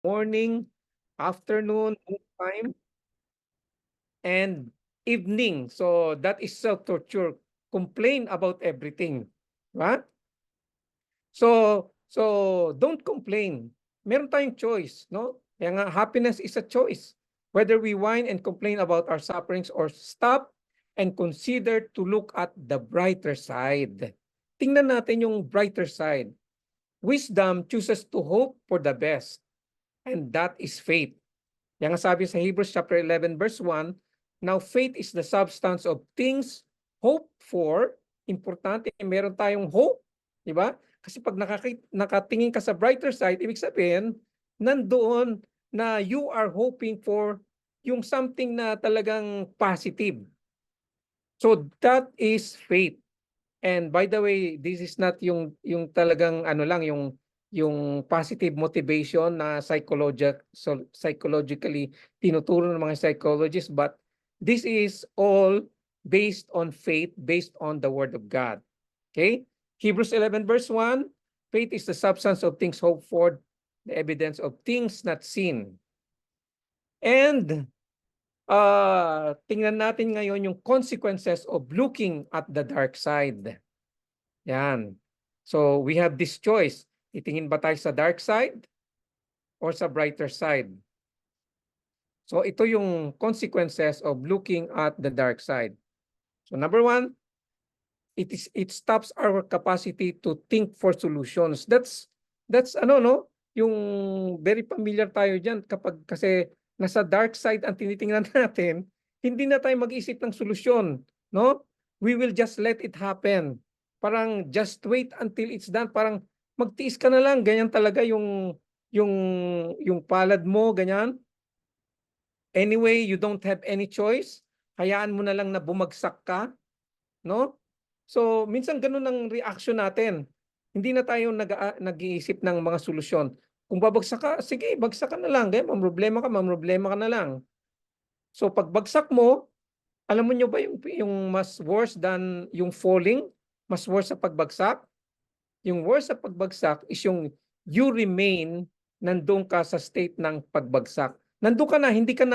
morning, afternoon, noontime, and evening. So that is self-torture. Complain about everything. Right? So don't complain. Meron tayong choice, no? Kaya nga, happiness is a choice. Whether we whine and complain about our sufferings or stop and consider to look at the brighter side. Tingnan natin yung brighter side. Wisdom chooses to hope for the best, and that is faith. Yang sabi sa Hebrews chapter 11 verse 1, now faith is the substance of things hoped for. Importante, meron tayong hope, di ba? Kasi pag nakatingin ka sa brighter side, ibig sabihin, nandoon na you are hoping for yung something na talagang positive. So that is faith. And by the way, this is not yung talagang ano lang yung positive motivation na psychologically tinuturo ng mga psychologists, but this is all based on faith, based on the word of God. Okay? Hebrews 11 verse 1, faith is the substance of things hoped for, the evidence of things not seen. And tingnan natin ngayon yung consequences of looking at the dark side. Yan. So we have this choice. Titingin ba tayo sa dark side or sa brighter side? So ito yung consequences of looking at the dark side. So number one, it stops our capacity to think for solutions. That's ano no, yung very familiar tayo diyan kapag kasi nasa dark side ang tinitingnan natin, hindi na tayo mag-isip ng solusyon, no? We will just let it happen. Parang just wait until it's done. Parang magtiis ka na lang, ganyan talaga yung yung palad mo, ganyan. Anyway, you don't have any choice. Hayaan mo na lang na bumagsak ka, no? So, minsan ganun ang reaction natin. Hindi na tayo nag-iisip ng mga solusyon. Kung babagsak ka, sige, bagsak ka na lang. Kaya mamroblema ka na lang. So, pag bagsak mo, alam mo nyo ba yung mas worse than yung falling? Mas worse sa pagbagsak? Yung worse sa pagbagsak is yung you remain nandun ka sa state ng pagbagsak. Nandun ka na, hindi ka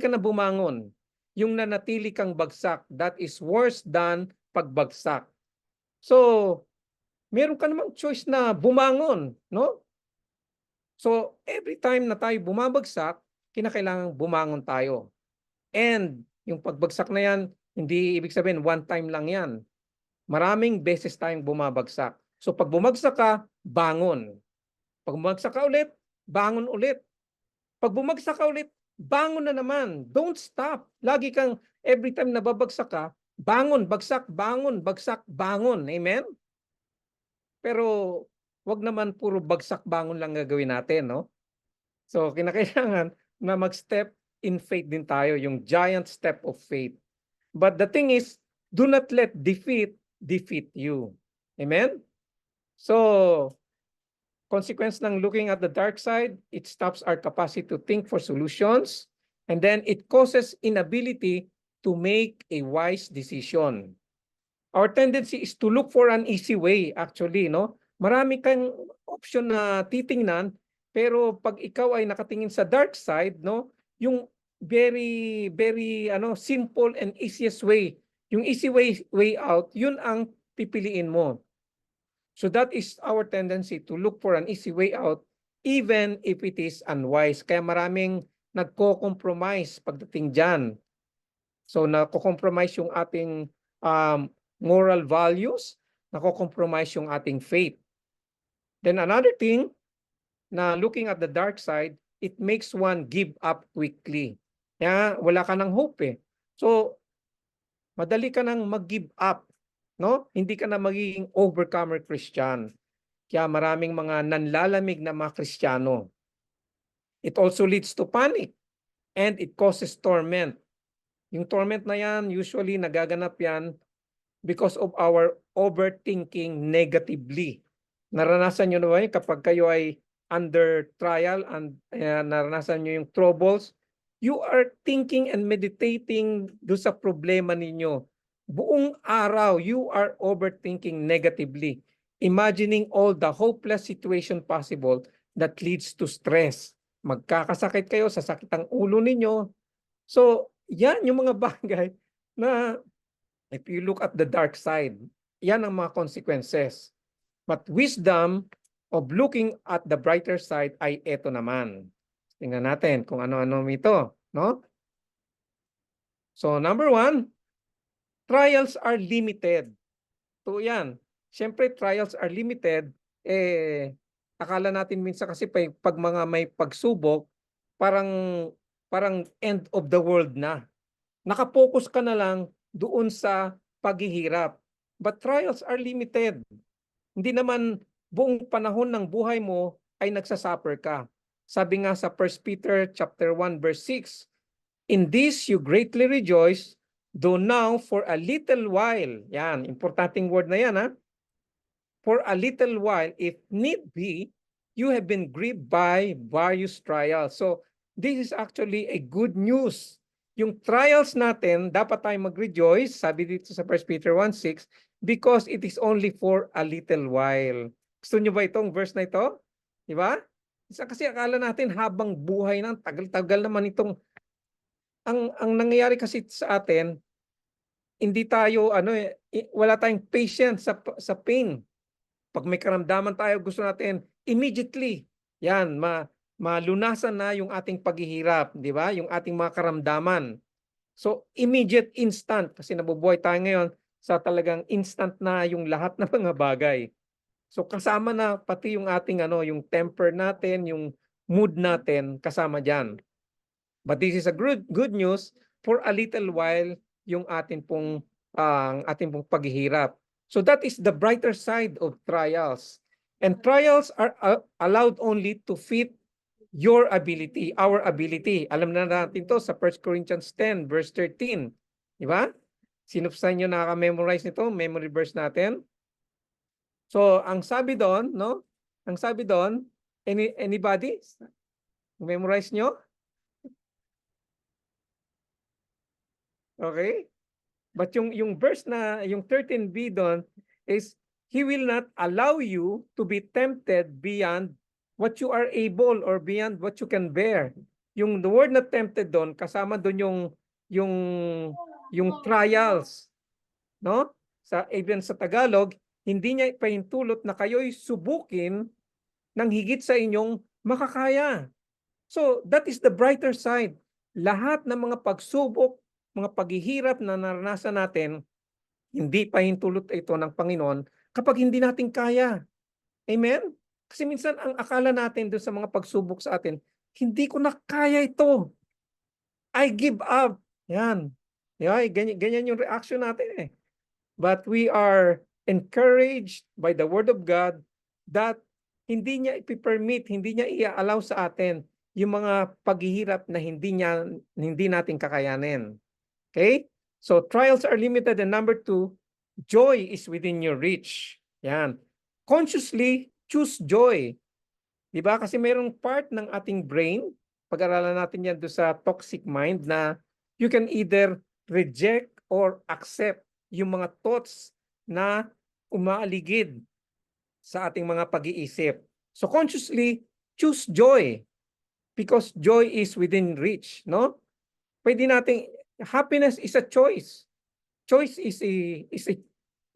na bumangon. Yung nanatili kang bagsak, that is worse than pagbagsak. So, meron ka namang choice na bumangon, no? So, every time na tayo bumabagsak, kinakailangan bumangon tayo. And yung pagbagsak na yan, hindi ibig sabihin one time lang yan. Maraming beses tayong bumabagsak. So, pag bumagsak ka, bangon. Pag bumagsak ka ulit, bangon ulit. Pag bumagsak ka ulit, bangon na naman. Don't stop. Lagi kang, every time na babagsak ka, bangon, bagsak, bangon, bagsak, bangon. Amen? Pero wag naman puro bagsak bangon lang gagawin natin, no? So kinakailangan na mag-step in faith din tayo, yung giant step of faith. But the thing is, do not let defeat defeat you. Amen? So, consequence ng looking at the dark side, it stops our capacity to think for solutions, and then it causes inability to make a wise decision. Our tendency is to look for an easy way actually, no? Marami kang option na titingnan, pero pag ikaw ay nakatingin sa dark side, no, yung very simple and easiest way, yung easy way out, yun ang pipiliin mo. So that is our tendency to look for an easy way out even if it is unwise. Kaya maraming nagko-compromise pagdating diyan. So nako-compromise yung ating moral values, nako-compromise yung ating faith. Then another thing, na looking at the dark side, it makes one give up quickly. Kaya wala ka ng hope eh. So, madali ka nang mag-give up. No? Hindi ka na magiging overcomer Christian. Kaya maraming mga nanlalamig na mga Kristiyano. It also leads to panic and it causes torment. Yung torment na yan, usually nagaganap yan because of our overthinking negatively. Naranasan nyo na ba yun kapag kayo ay under trial and naranasan nyo yung troubles, you are thinking and meditating do sa problema ninyo. Buong araw, you are overthinking negatively, imagining all the hopeless situation possible that leads to stress. magkakasakit kayo sa sakit ng ulo ninyo. So, yan yung mga bagay na if you look at the dark side, yan ang mga consequences. But wisdom of looking at the brighter side ay eto naman. Tingnan natin kung ano-ano ito, no? So, number 1, trials are limited. So, yan. Siyempre, trials are limited. Akala natin minsan kasi pag mga may pagsubok, parang end of the world na. Nakapokus ka na lang doon sa paghihirap. But trials are limited. Hindi naman buong panahon ng buhay mo ay nagsasuffer ka. Sabi nga sa 1 Peter chapter 1 verse 6, in this you greatly rejoice, though now for a little while, yan, importanteng word na yan ha, for a little while, if need be, you have been grieved by various trials. So this is actually a good news. Yung trials natin, dapat tayong mag-rejoice, sabi dito sa 1 Peter 1:6, because it is only for a little while. Gusto nyo ba itong verse na ito? Di ba? Kasi akala natin habang buhay na, tagal-tagal naman itong, ang nangyayari kasi sa atin, hindi tayo, wala tayong patience sa pain. Pag may karamdaman tayo, gusto natin immediately, yan, malunasan na yung ating paghihirap, di ba? Yung ating mga karamdaman. So, immediate, instant, kasi nabubuhay tayo ngayon sa talagang instant na yung lahat ng mga bagay. So, kasama na pati yung ating, yung temper natin, yung mood natin, kasama dyan. But this is a good news for a little while yung ating pong paghihirap. So that is the brighter side of trials. And trials are allowed only to fit your ability, our ability. Alam na natin to sa 1 Corinthians 10 verse 13. Di ba? Sino sa inyo nakaka-memorize nito? Memory verse natin. So ang sabi doon, no? Ang sabi doon, anybody? Memorize nyo? Okay? But yung verse na, yung 13b doon is, He will not allow you to be tempted beyond what you are able or beyond what you can bear. Yung the word na tempted doon, kasama doon yung trials. No? Even sa Tagalog, hindi niya ipahintulot na kayo'y subukin ng higit sa inyong makakaya. So that is the brighter side. Lahat ng mga pagsubok, mga paghihirap na naranasan natin, hindi pa hintulot ito ng Panginoon kapag hindi natin kaya. Amen? Kasi minsan ang akala natin doon sa mga pagsubok sa atin, hindi ko na kaya ito. I give up. Yan. Ganyan yung reaction natin eh. But we are encouraged by the Word of God that hindi niya ipipermit, hindi niya i-allow sa atin yung mga paghihirap na hindi natin kakayanin. Okay? So trials are limited, and number 2, joy is within your reach. Yan. Consciously choose joy. Di ba? Kasi mayroong part ng ating brain, pag-aralan natin yan doon sa toxic mind, na you can either reject or accept yung mga thoughts na umaaligid sa ating mga pag-iisip. So consciously choose joy because joy is within reach, no? Pwede nating, happiness is a choice. Choice is a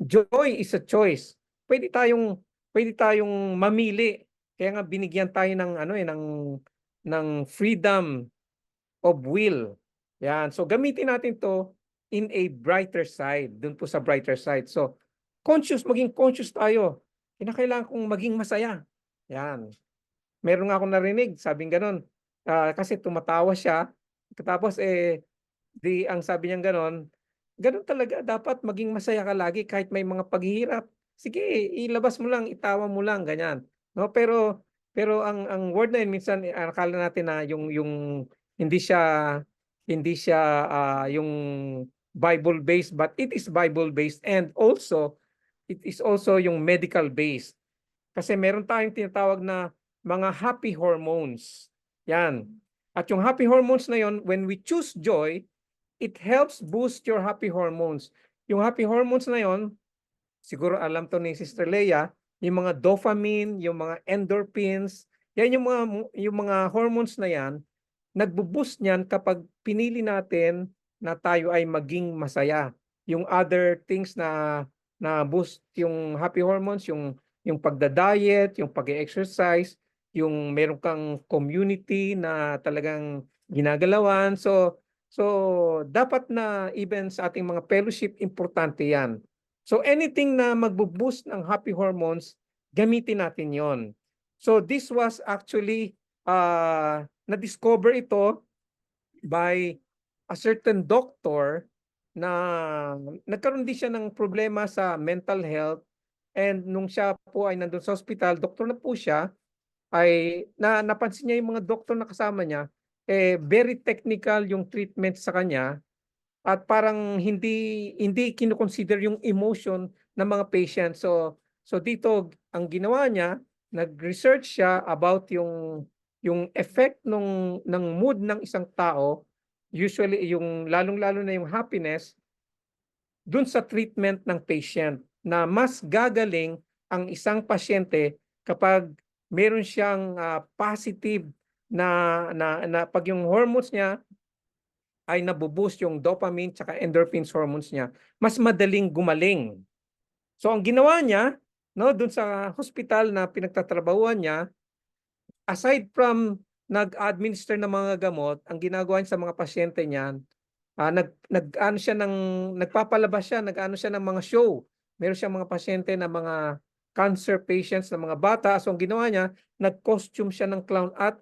joy is a choice. Pwede tayong mamili. Kaya nga binigyan tayo ng freedom of will. Yan. So gamitin natin to in a brighter side. Doon po sa brighter side. So maging conscious tayo. Kinakailangan kong maging masaya. Yan. Meron nga akong narinig, sabing ganun. Kasi tumatawa siya. Tapos ang sabi niya ganun talaga, dapat maging masaya ka lagi kahit may mga paghihirap. Sige, ilabas mo lang, itawa mo lang, ganyan. No, pero ang word na yun minsan akala natin na yung hindi siya yung Bible based, but it is Bible based, and also it is also yung medical based. Kasi meron tayong tinatawag na mga happy hormones. Yan. At yung happy hormones na yon, when we choose joy, it helps boost your happy hormones. Yung happy hormones na yon, siguro alam to ni Sister Leia, yung mga dopamine, yung mga endorphins, Yan yung mga hormones na yan, nagbo-boost niyan kapag pinili natin na tayo ay maging masaya. Yung other things na boost yung happy hormones, yung pagda-diet, yung pag-exercise, yung meron kang community na talagang ginagalawan. So dapat na even sa ating mga fellowship, importante 'yan. So anything na magbo-boost ng happy hormones, gamitin natin 'yon. So this was actually na-discover ito by a certain doctor na nagkaroon din siya ng problema sa mental health, and nung siya po ay nandun sa hospital, doktor na po siya, ay napansin niya yung mga doktor na kasama niya, very technical yung treatment sa kanya, at parang hindi kino-consider yung emotion ng mga patient. So dito ang ginawa niya, nag-research siya about yung effect ng mood ng isang tao, usually yung lalong-lalo na yung happiness, dun sa treatment ng patient, na mas gagaling ang isang pasyente kapag meron siyang positive na pag yung hormones niya ay nabuboost, yung dopamine tsaka endorphins hormones niya, mas madaling gumaling. So ang ginawa niya, no, dun sa hospital na pinagtatrabahuan niya, aside from nag-administer ng mga gamot, ang ginagawa niya sa mga pasyente niyan, nag-ano siya ng nagpapalabas siya, nag-ano siya ng mga show. Meron siyang mga pasyente na mga cancer patients na mga bata. So ang ginawa niya, nag-costume siya ng clown at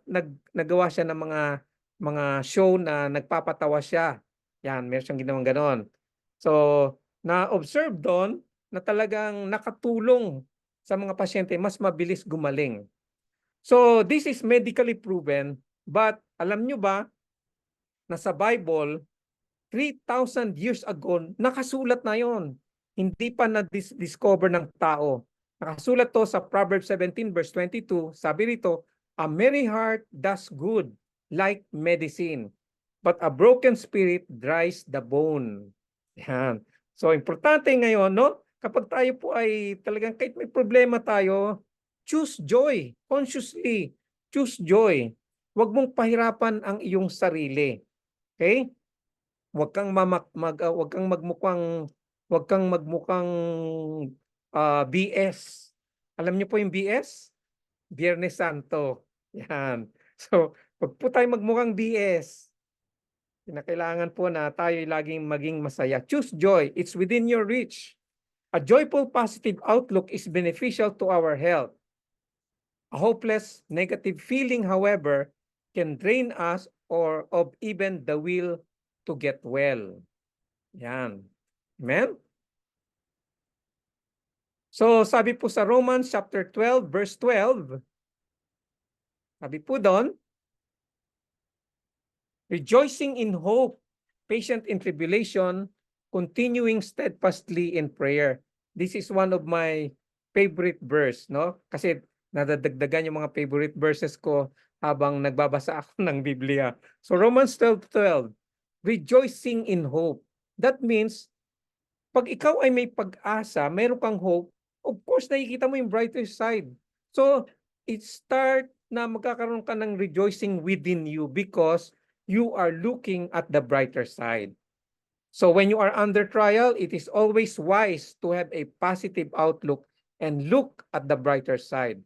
naggawa siya ng mga show na nagpapatawa siya. Yan, meron siyang ginawang ganon. So na-observe doon na talagang nakatulong sa mga pasyente, mas mabilis gumaling. So this is medically proven, but alam nyo ba na sa Bible, 3,000 years ago, nakasulat na yon. Hindi pa na-discover ng tao. Nakasulat to sa Proverbs 17 verse 22. Sabi rito, a merry heart does good like medicine, but a broken spirit dries the bone. Yan. So importante ngayon, no? Kapag tayo po ay talagang kahit may problema tayo, choose joy. Consciously, choose joy. Huwag mong pahirapan ang iyong sarili. Okay? Huwag kang magmukhang BS. Alam niyo po yung BS? Biyernes Santo. Yan. So, wag po tayo magmukhang BS. Kinakailangan po na tayo laging maging masaya. Choose joy. It's within your reach. A joyful, positive outlook is beneficial to our health. A hopeless, negative feeling, however, can drain us or of even the will to get well. Yan. Amen? So sabi po sa Romans chapter 12 verse 12, sabi po doon, rejoicing in hope, patient in tribulation, continuing steadfastly in prayer. This is one of my favorite verse, no? Kasi nadadagdagan yung mga favorite verses ko habang nagbabasa ako ng Biblia. So Romans 12:12, rejoicing in hope. That means, pag ikaw ay may pag-asa, meron kang hope, of course, nakikita mo yung brighter side. So, it start na magkakaroon ka ng rejoicing within you because you are looking at the brighter side. So, when you are under trial, it is always wise to have a positive outlook and look at the brighter side.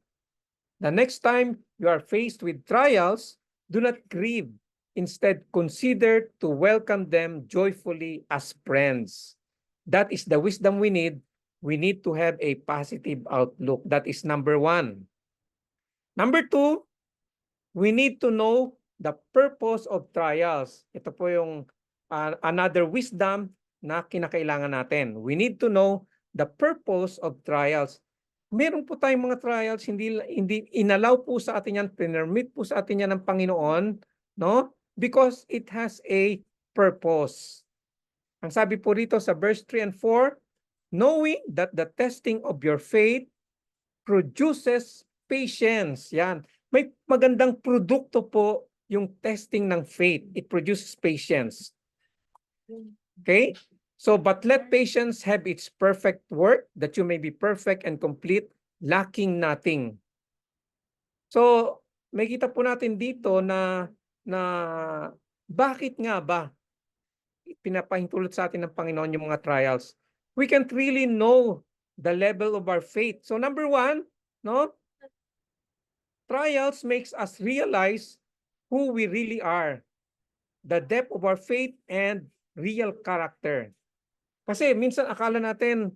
The next time you are faced with trials, do not grieve. Instead, consider to welcome them joyfully as friends. That is the wisdom we need. We need to have a positive outlook. That is number one. Number two, we need to know the purpose of trials. Ito po yung another wisdom na kinakailangan natin. We need to know the purpose of trials. Meron po tayong mga trials, hindi inallow po sa atin yan, permit po sa atin yan ng Panginoon, no? Because it has a purpose. Ang sabi po rito sa verse 3 and 4, knowing that the testing of your faith produces patience. Yan. May magandang produkto po yung testing ng faith. It produces patience. Okay? So, but let patience have its perfect work, that you may be perfect and complete, lacking nothing. So, makikita po natin dito na bakit nga ba pinapahintulot sa atin ng Panginoon yung mga trials? We can't really know the level of our faith. So number one, no? Trials makes us realize who we really are, the depth of our faith and real character. Kasi minsan akala natin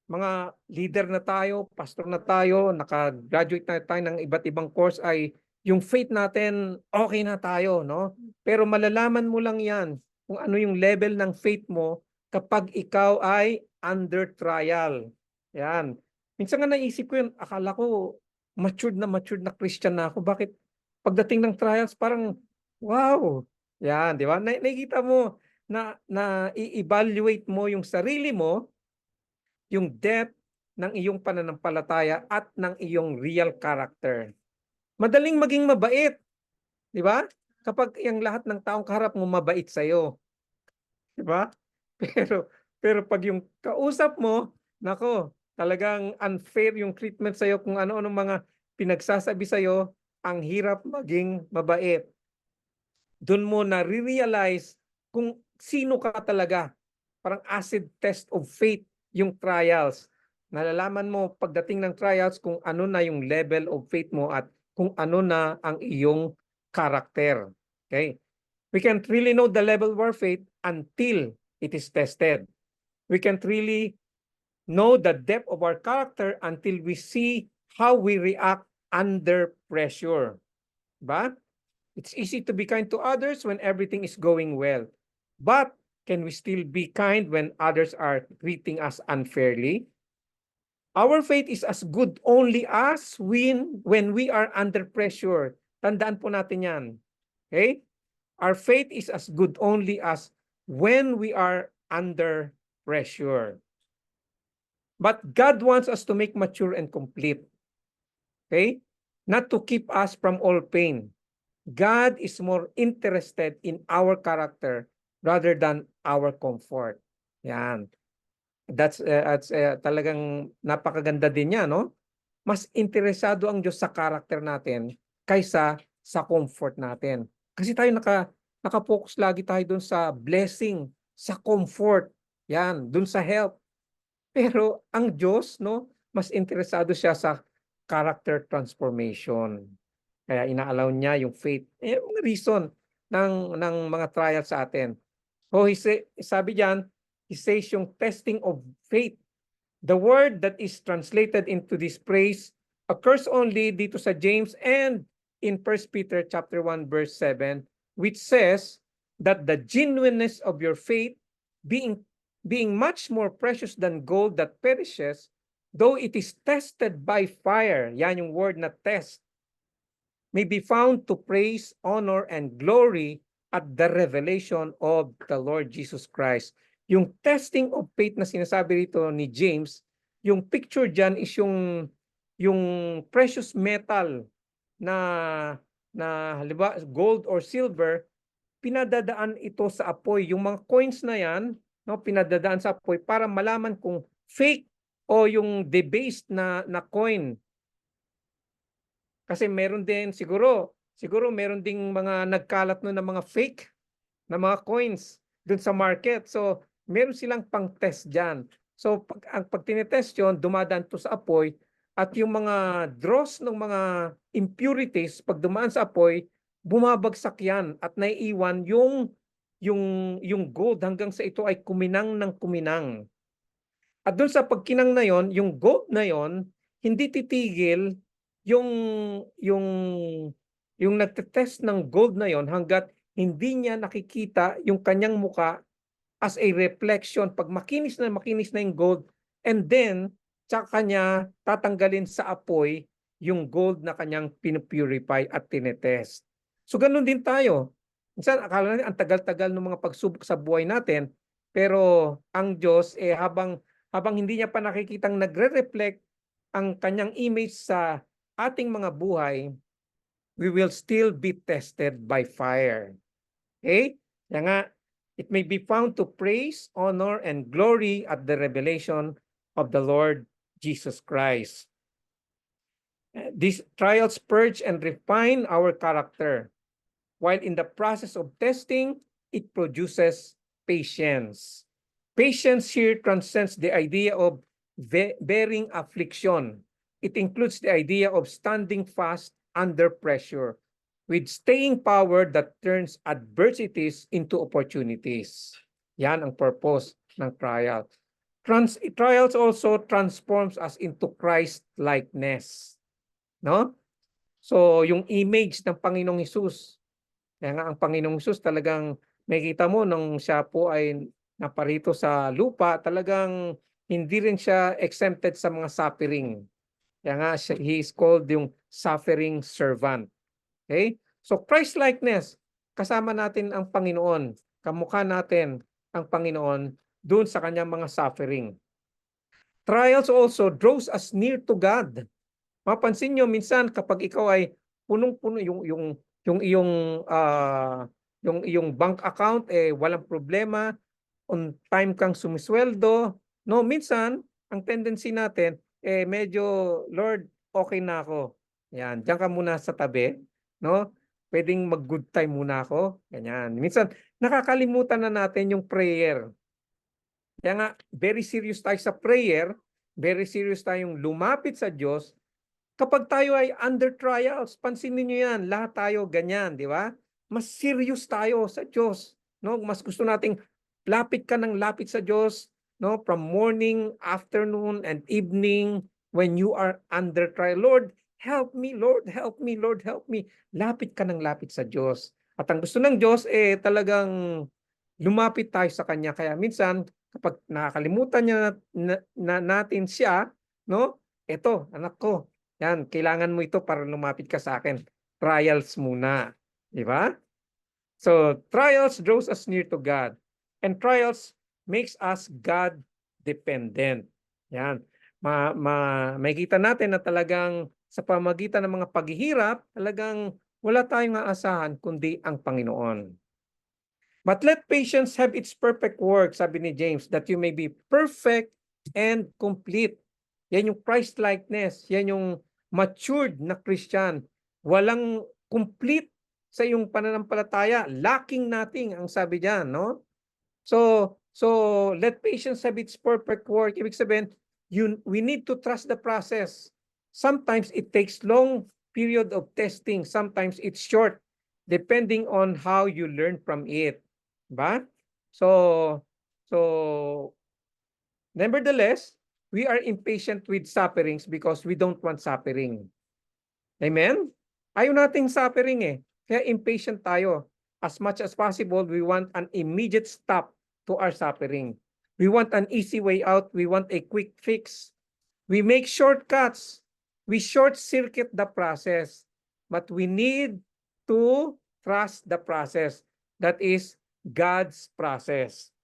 mga leader na tayo, pastor na tayo, naka-graduate na tayo ng iba't ibang course ay yung faith natin okay na tayo, no? Pero malalaman mo lang 'yan kung ano yung level ng faith mo kapag ikaw ay under trial. Yan. Minsan nga naisip ko yun, akala ko matured na Christian na ako. Bakit pagdating ng trials parang wow. Yan, di ba? Nakikita mo na i-evaluate mo yung sarili mo, yung depth ng iyong pananampalataya at ng iyong real character. Madaling maging mabait, di ba? Kapag yung lahat ng taong kaharap mo mabait sa'yo. Di ba? Pero pag yung kausap mo, nako, talagang unfair yung treatment sa'yo, kung ano-ano mga pinagsasabi sa'yo, ang hirap maging mabait. Doon mo na-realize kung sino ka talaga. Parang acid test of faith yung trials. Nalalaman mo pagdating ng trials kung ano na yung level of faith mo at kung ano na ang iyong character. Okay? We can't really know the level of our faith until it is tested. We can't really know the depth of our character until we see how we react under pressure. Ba? It's easy to be kind to others when everything is going well. But can we still be kind when others are treating us unfairly? Our faith is as good only as when we are under pressure. Tandaan po natin yan. Okay? Our faith is as good only as when we are under pressure. But God wants us to make mature and complete. Okay? Not to keep us from all pain. God is more interested in our character rather than our comfort. Yan. That's talagang napakaganda din niya, no? Mas interesado ang Diyos sa character natin kaysa sa comfort natin. Kasi tayo naka-focus lagi tayo dun sa blessing, sa comfort, yan, dun sa help. Pero ang Diyos, no, mas interesado siya sa character transformation. Kaya inaalaw niya yung faith. Yung reason ng mga trials sa atin. So sabi diyan, he says yung testing of faith. The word that is translated into this phrase occurs only dito sa James and in 1 Peter chapter 1 verse 7, which says that the genuineness of your faith being much more precious than gold that perishes, though it is tested by fire, yan yung word na test, may be found to praise, honor, and glory at the revelation of the Lord Jesus Christ. Yung testing of faith na sinasabi rito ni James, yung picture dyan is yung precious metal na halimbawa gold or silver, pinadadaan ito sa apoy. Yung mga coins na yan, no, pinadadaan sa apoy para malaman kung fake o yung debased na coin. Kasi meron din siguro meron ding mga nagkalat no ng mga fake na mga coins dun sa market. So meron silang pang-test diyan. So pag tinetest yon, dumadaan to sa apoy at yung mga dross ng mga impurities pag dumaan sa apoy, bumabagsak yan at naiiwan yung gold hanggang sa ito ay kuminang ng kuminang. At doon sa pagkinang na yon, yung gold na yon hindi titigil yung yung yung nagte-test ng gold na yon hanggat hindi niya nakikita yung kanyang muka as a reflection pag makinis na yung gold, and then tsaka kanya tatanggalin sa apoy yung gold na kanyang pinupurify at tinetest. So ganun din tayo. Minsan akala natin ang tagal-tagal ng mga pagsubok sa buhay natin, pero ang Diyos habang hindi niya pa nakikitang nagre-reflect ang kanyang image sa ating mga buhay, we will still be tested by fire. Okay? Kaya nga, it may be found to praise, honor, and glory at the revelation of the Lord Jesus Christ. These trials purge and refine our character, while in the process of testing, it produces patience. Patience here transcends the idea of bearing affliction. It includes the idea of standing fast under pressure, with staying power that turns adversities into opportunities. Yan ang purpose ng trial. Trials also transforms us into Christ-likeness. No? So, yung image ng Panginoong Hesus, kaya nga ang Panginoong Hesus talagang makikita mo nung siya po ay naparito sa lupa, talagang hindi rin siya exempted sa mga suffering. Kaya nga he is called yung suffering servant. Okay? So Christ-likeness, kasama natin ang Panginoon, kamukha natin ang Panginoon doon sa kanyang mga suffering. Trials also draws us near to God. Mapansin nyo minsan kapag ikaw ay punong-puno yung iyong yung iyong bank account walang problema, on time kang sumisweldo, no, minsan ang tendency natin medyo Lord, okay na ako. Yan, diyan ka muna sa tabi, no? Pwedeng mag-good time muna ako, ganyan. Minsan nakakalimutan na natin yung prayer. Kaya nga very serious tayo sa prayer, very serious tayong lumapit sa Diyos. Kapag tayo ay under trials, pansinin niyo yan, lahat tayo ganyan, di ba? Mas serious tayo sa Diyos, no? Mas gusto nating lapit ka ng lapit sa Diyos, no? From morning, afternoon, and evening when you are under trial. Lord, help me, Lord, help me, Lord, help me. Lapit ka ng lapit sa Diyos. At ang gusto ng Diyos talagang lumapit tayo sa Kanya. Kaya minsan, kapag nakakalimutan niya natin siya, no? Eto, anak ko, yan, kailangan mo ito para lumapit ka sa akin. Trials muna. Di ba? So, trials draws us near to God. And trials makes us God-dependent. Yan. Makikita natin na talagang sa pamagitan ng mga paghihirap, talagang wala tayong aasahan kundi ang Panginoon. But let patience have its perfect work, sabi ni James, that you may be perfect and complete. Yan yung Christ-likeness. Yan yung matured na Christian. Walang complete sa iyong pananampalataya. Lacking nothing ang sabi diyan, no? So let patience have its perfect work. Ibig sabihin, we need to trust the process. Sometimes it takes long period of testing. Sometimes it's short, depending on how you learn from it. Ba? So nevertheless, we are impatient with sufferings because we don't want suffering. Amen? Ayaw nating suffering Kaya impatient tayo. As much as possible, we want an immediate stop to our suffering. We want an easy way out. We want a quick fix. We make shortcuts. We short-circuit the process. But we need to trust the process. That is God's process.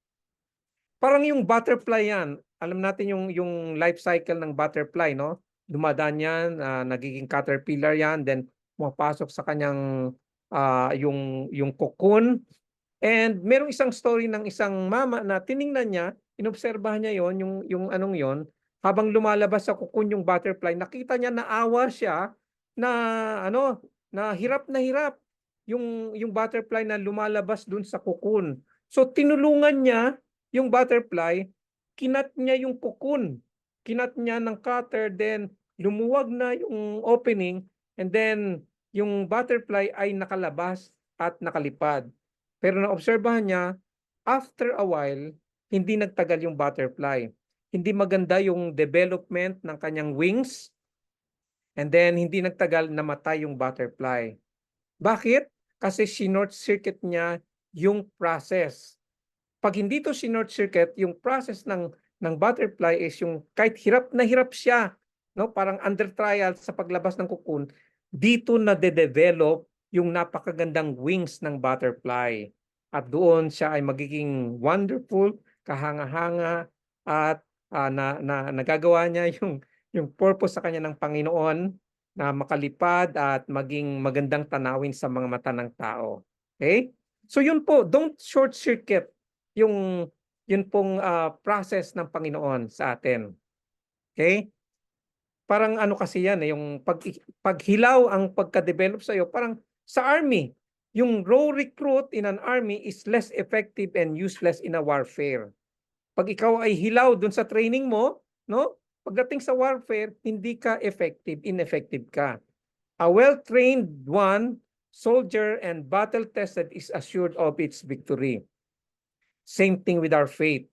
Parang yung butterfly yan. Alam natin yung life cycle ng butterfly, no? Dumadaan yan, nagiging caterpillar yan, then pumapasok sa kanyang yung cocoon. And merong isang story ng isang mama na tiningnan niya, inobserbahan niya yung anong yon, habang lumalabas sa cocoon yung butterfly, nakita niya naawa siya na hirap yung butterfly na lumalabas dun sa cocoon. So tinulungan niya yung butterfly, kinat niya yung cocoon. Kinat niya ng cutter, then lumuwag na yung opening, and then yung butterfly ay nakalabas at nakalipad. Pero naobserbahan niya, after a while, hindi nagtagal yung butterfly. Hindi maganda yung development ng kanyang wings, and then hindi nagtagal, namatay yung butterfly. Bakit? Kasi short circuit niya yung process. Pag hindi to short circuit, yung process ng butterfly is yung kahit hirap na hirap siya, no? Parang under trial sa paglabas ng cocoon, dito na de-develop yung napakagandang wings ng butterfly. At doon siya ay magiging wonderful, kahanga-hanga, at nagagawa niya yung purpose sa kanya ng Panginoon, na makalipad at maging magandang tanawin sa mga mata ng tao. Okay? So yun po, don't short circuit yun pong process ng Panginoon sa atin. Okay? parang ano kasi yan, yung paghilaw ang pagka-develop sa'yo, parang sa army, yung raw recruit in an army is less effective and useless in a warfare. Pag ikaw ay hilaw dun sa training mo, no? Pagdating sa warfare, hindi ka effective, ineffective ka. A well-trained one, soldier and battle-tested is assured of its victory. Same thing with our faith.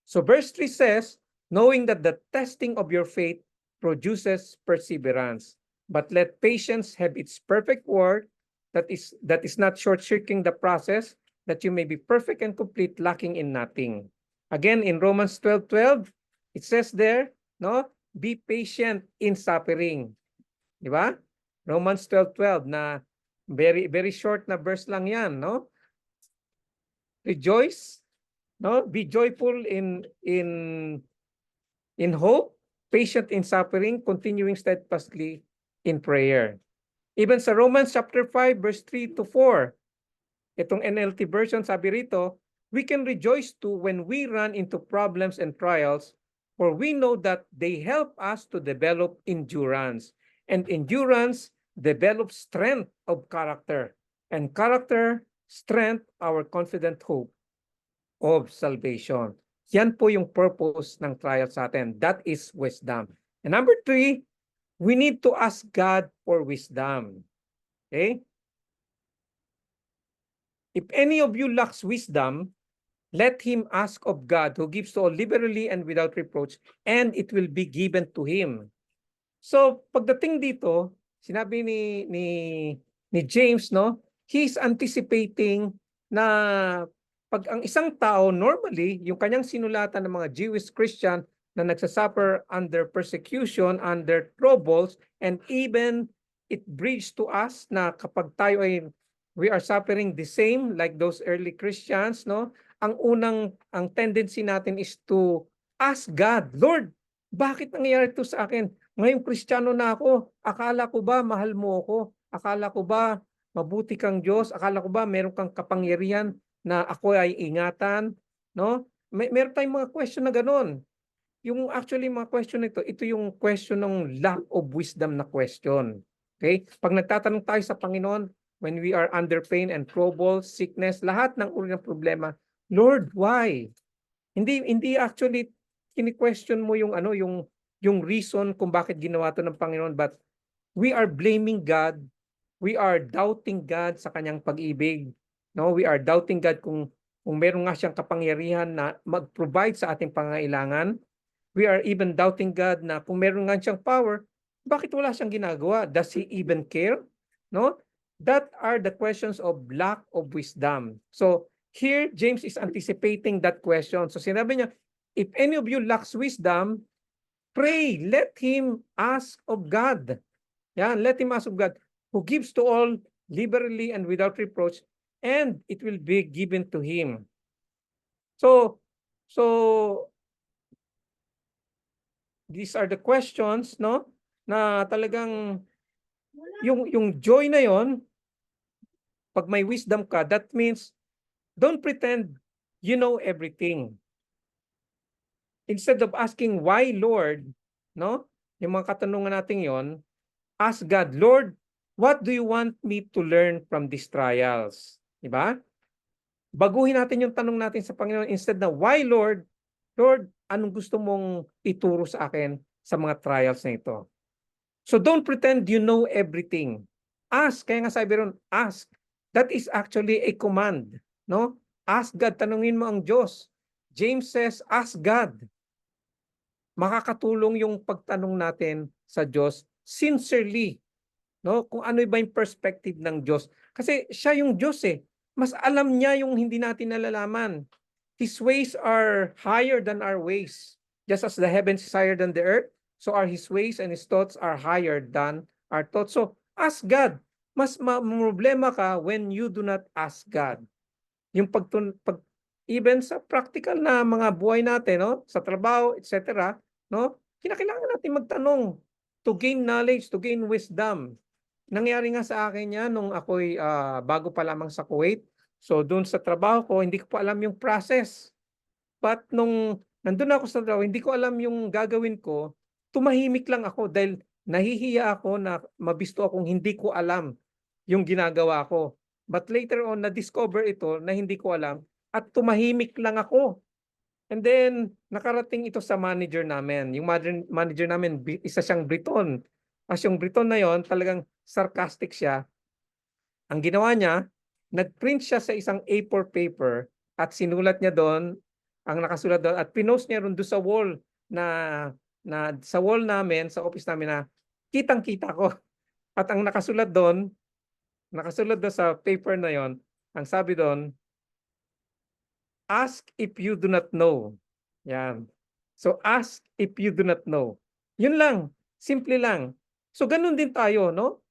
So verse 3 says, knowing that the testing of your faith produces perseverance, but let patience have its perfect work, that is not short-circuiting the process, that you may be perfect and complete, lacking in nothing. Again, in Romans 12:12, it says there, no, be patient in suffering. Di ba? Romans 12:12 na very very short na verse lang yan, no? Rejoice, no? Be joyful in hope, patient in suffering, continuing steadfastly in prayer. Even sa Romans chapter 5 verse 3 to 4, itong NLT version sabi rito, we can rejoice too when we run into problems and trials, for we know that they help us to develop endurance. And endurance develops strength of character. And character, strength, our confident hope of salvation. Yan po yung purpose ng trial sa atin. That is wisdom. And number 3, we need to ask God for wisdom. Okay? If any of you lacks wisdom, let him ask of God, who gives to all liberally and without reproach, and it will be given to him. So, pagdating dito, sinabi ni James, no, he's anticipating na pag ang isang tao, normally, yung kanyang sinulatan ng mga Jewish Christian na nagsasuffer under persecution, under troubles, and even it brings to us na kapag tayo ay we are suffering the same like those early Christians, no? Ang tendency natin is to ask God, Lord, bakit nangyayari ito sa akin? Ngayong Kristiyano na ako, akala ko ba mahal mo ako? Akala ko ba mabuti kang Diyos? Akala ko ba meron kang kapangyarihan na ako ay ingatan? No? Meron tayong mga question na gano'n. Yung actually mga question nito, ito yung question ng lack of wisdom na question. Okay? Pag nagtatanong tayo sa Panginoon, when we are under pain and trouble, sickness, lahat ng uri ng problema, Lord, why? Hindi actually kini-question mo yung yung reason kung bakit ginawa to ng Panginoon, but we are blaming God. We are doubting God sa kanyang pag-ibig. No, we are doubting God kung meron nga siyang kapangyarihan na mag-provide sa ating pangangailangan. We are even doubting God na kung meron nga siyang power, bakit wala siyang ginagawa? Does he even care? No? That are the questions of lack of wisdom. So here, James is anticipating that question. So sinabi niya, if any of you lacks wisdom, pray, let him ask of God. Yan, let him ask of God, who gives to all liberally and without reproach, and it will be given to him. So these are the questions, no? Na talagang yung joy na yon, pag may wisdom ka, that means don't pretend you know everything. Instead of asking why, Lord, no? Yung mga katanungan natin yon, ask God, Lord, what do you want me to learn from these trials? Diba? Baguhin natin yung tanong natin sa Panginoon, instead na why, Lord? Lord, anong gusto mong ituro sa akin sa mga trials na ito? So don't pretend you know everything. Ask, kaya nga sabi ron, ask. That is actually a command, no? Ask God, tanungin mo ang Diyos. James says, ask God. Makakatulong yung pagtanong natin sa Diyos sincerely, no? Kung ano ba yung perspective ng Diyos. Kasi siya yung Diyos eh. Mas alam niya yung hindi natin nalalaman. His ways are higher than our ways. Just as the heavens is higher than the earth, so are His ways and His thoughts are higher than our thoughts. So ask God. Mas problema ka when you do not ask God. Yung even sa practical na mga buhay natin, no? Sa trabaho, etc., no? Kinakailangan natin magtanong to gain knowledge, to gain wisdom. Nangyari nga sa akin yan nung ako'y bago pa lamang sa Kuwait. So doon sa trabaho ko, hindi ko pa alam yung process. But nung nandun ako sa trabaho, hindi ko alam yung gagawin ko. tumahimik lang ako dahil nahihiya ako na mabisto akong hindi ko alam yung ginagawa ko. But later on, na-discover ito na hindi ko alam at tumahimik lang ako. And then, nakarating ito sa manager namin. Yung manager namin, isa siyang Briton. As yung Briton na yon, talagang sarcastic siya. Ang ginawa niya, nag-print siya sa isang A4 paper at sinulat niya doon, ang nakasulat doon, at pinost niya doon sa wall sa wall namin, sa office namin na kitang-kita ko. At ang nakasulat doon sa paper na yon, ang sabi doon, ask if you do not know. Yan. So ask if you do not know. Yun lang. Simple lang. So ganun din tayo, no?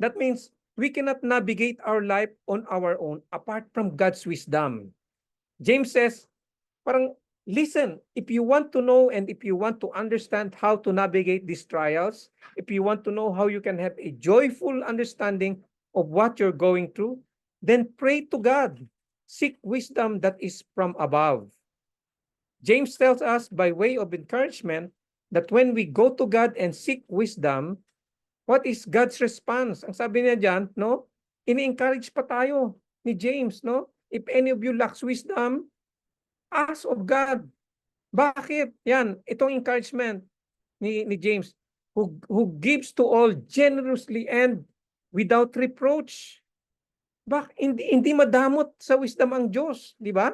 That means we cannot navigate our life on our own apart from God's wisdom. James says, parang, listen, if you want to know and if you want to understand how to navigate these trials, if you want to know how you can have a joyful understanding of what you're going through, then pray to God. Seek wisdom that is from above. James tells us by way of encouragement that when we go to God and seek wisdom, what is God's response? Ang sabi niya dyan, no? Ini-encourage pa tayo ni James, no? If any of you lacks wisdom, ask of God. Bakit? Yan, itong encouragement ni James, who gives to all generously and without reproach. Hindi madamot sa wisdom ang Diyos, di ba?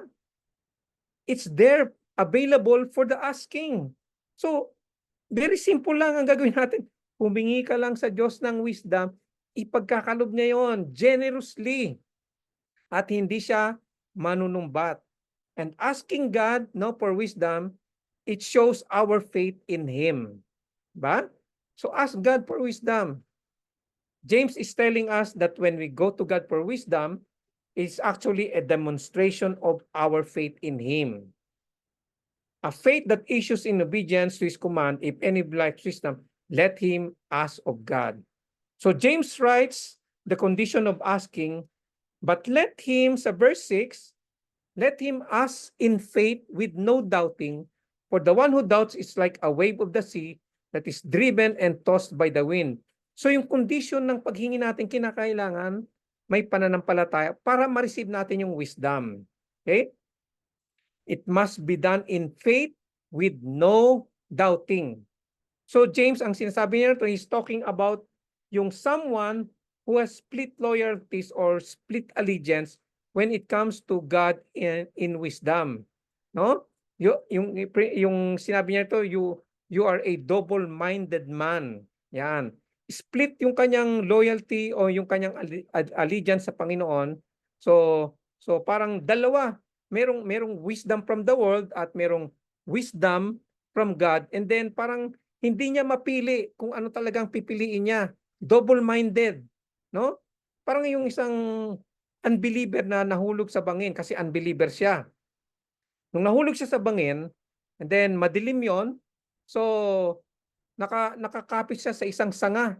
It's there, available for the asking. So, very simple lang ang gagawin natin. Humingi ka lang sa Diyos ng wisdom, ipagkakalob niya yon generously at hindi siya manunumbat. And asking God, no, for wisdom, it shows our faith in Him. Ba? So ask God for wisdom. James is telling us that when we go to God for wisdom, it's actually a demonstration of our faith in Him. A faith that issues in obedience to His command, if any lacks wisdom, let him ask of God. So James writes the condition of asking, but let him, sa verse 6, let him ask in faith with no doubting, for the one who doubts is like a wave of the sea that is driven and tossed by the wind. So yung condition ng paghingi natin kinakailangan, may pananampalataya para ma-receive natin yung wisdom. Okay? It must be done in faith with no doubting. So James, ang sinasabi niya ito, he's talking about yung someone who has split loyalties or split allegiance when it comes to God in wisdom. No? Yung sinabi niya ito, you are a double-minded man. Yan. Split yung kanyang loyalty o yung kanyang allegiance sa Panginoon. So parang dalawa. Merong wisdom from the world at merong wisdom from God. And then parang hindi niya mapili kung ano talagang pipiliin niya. Double-minded, no? Parang yung isang unbeliever na nahulog sa bangin kasi unbeliever siya. Nung nahulog siya sa bangin, and then madilim yon, so nakakapit siya sa isang sanga.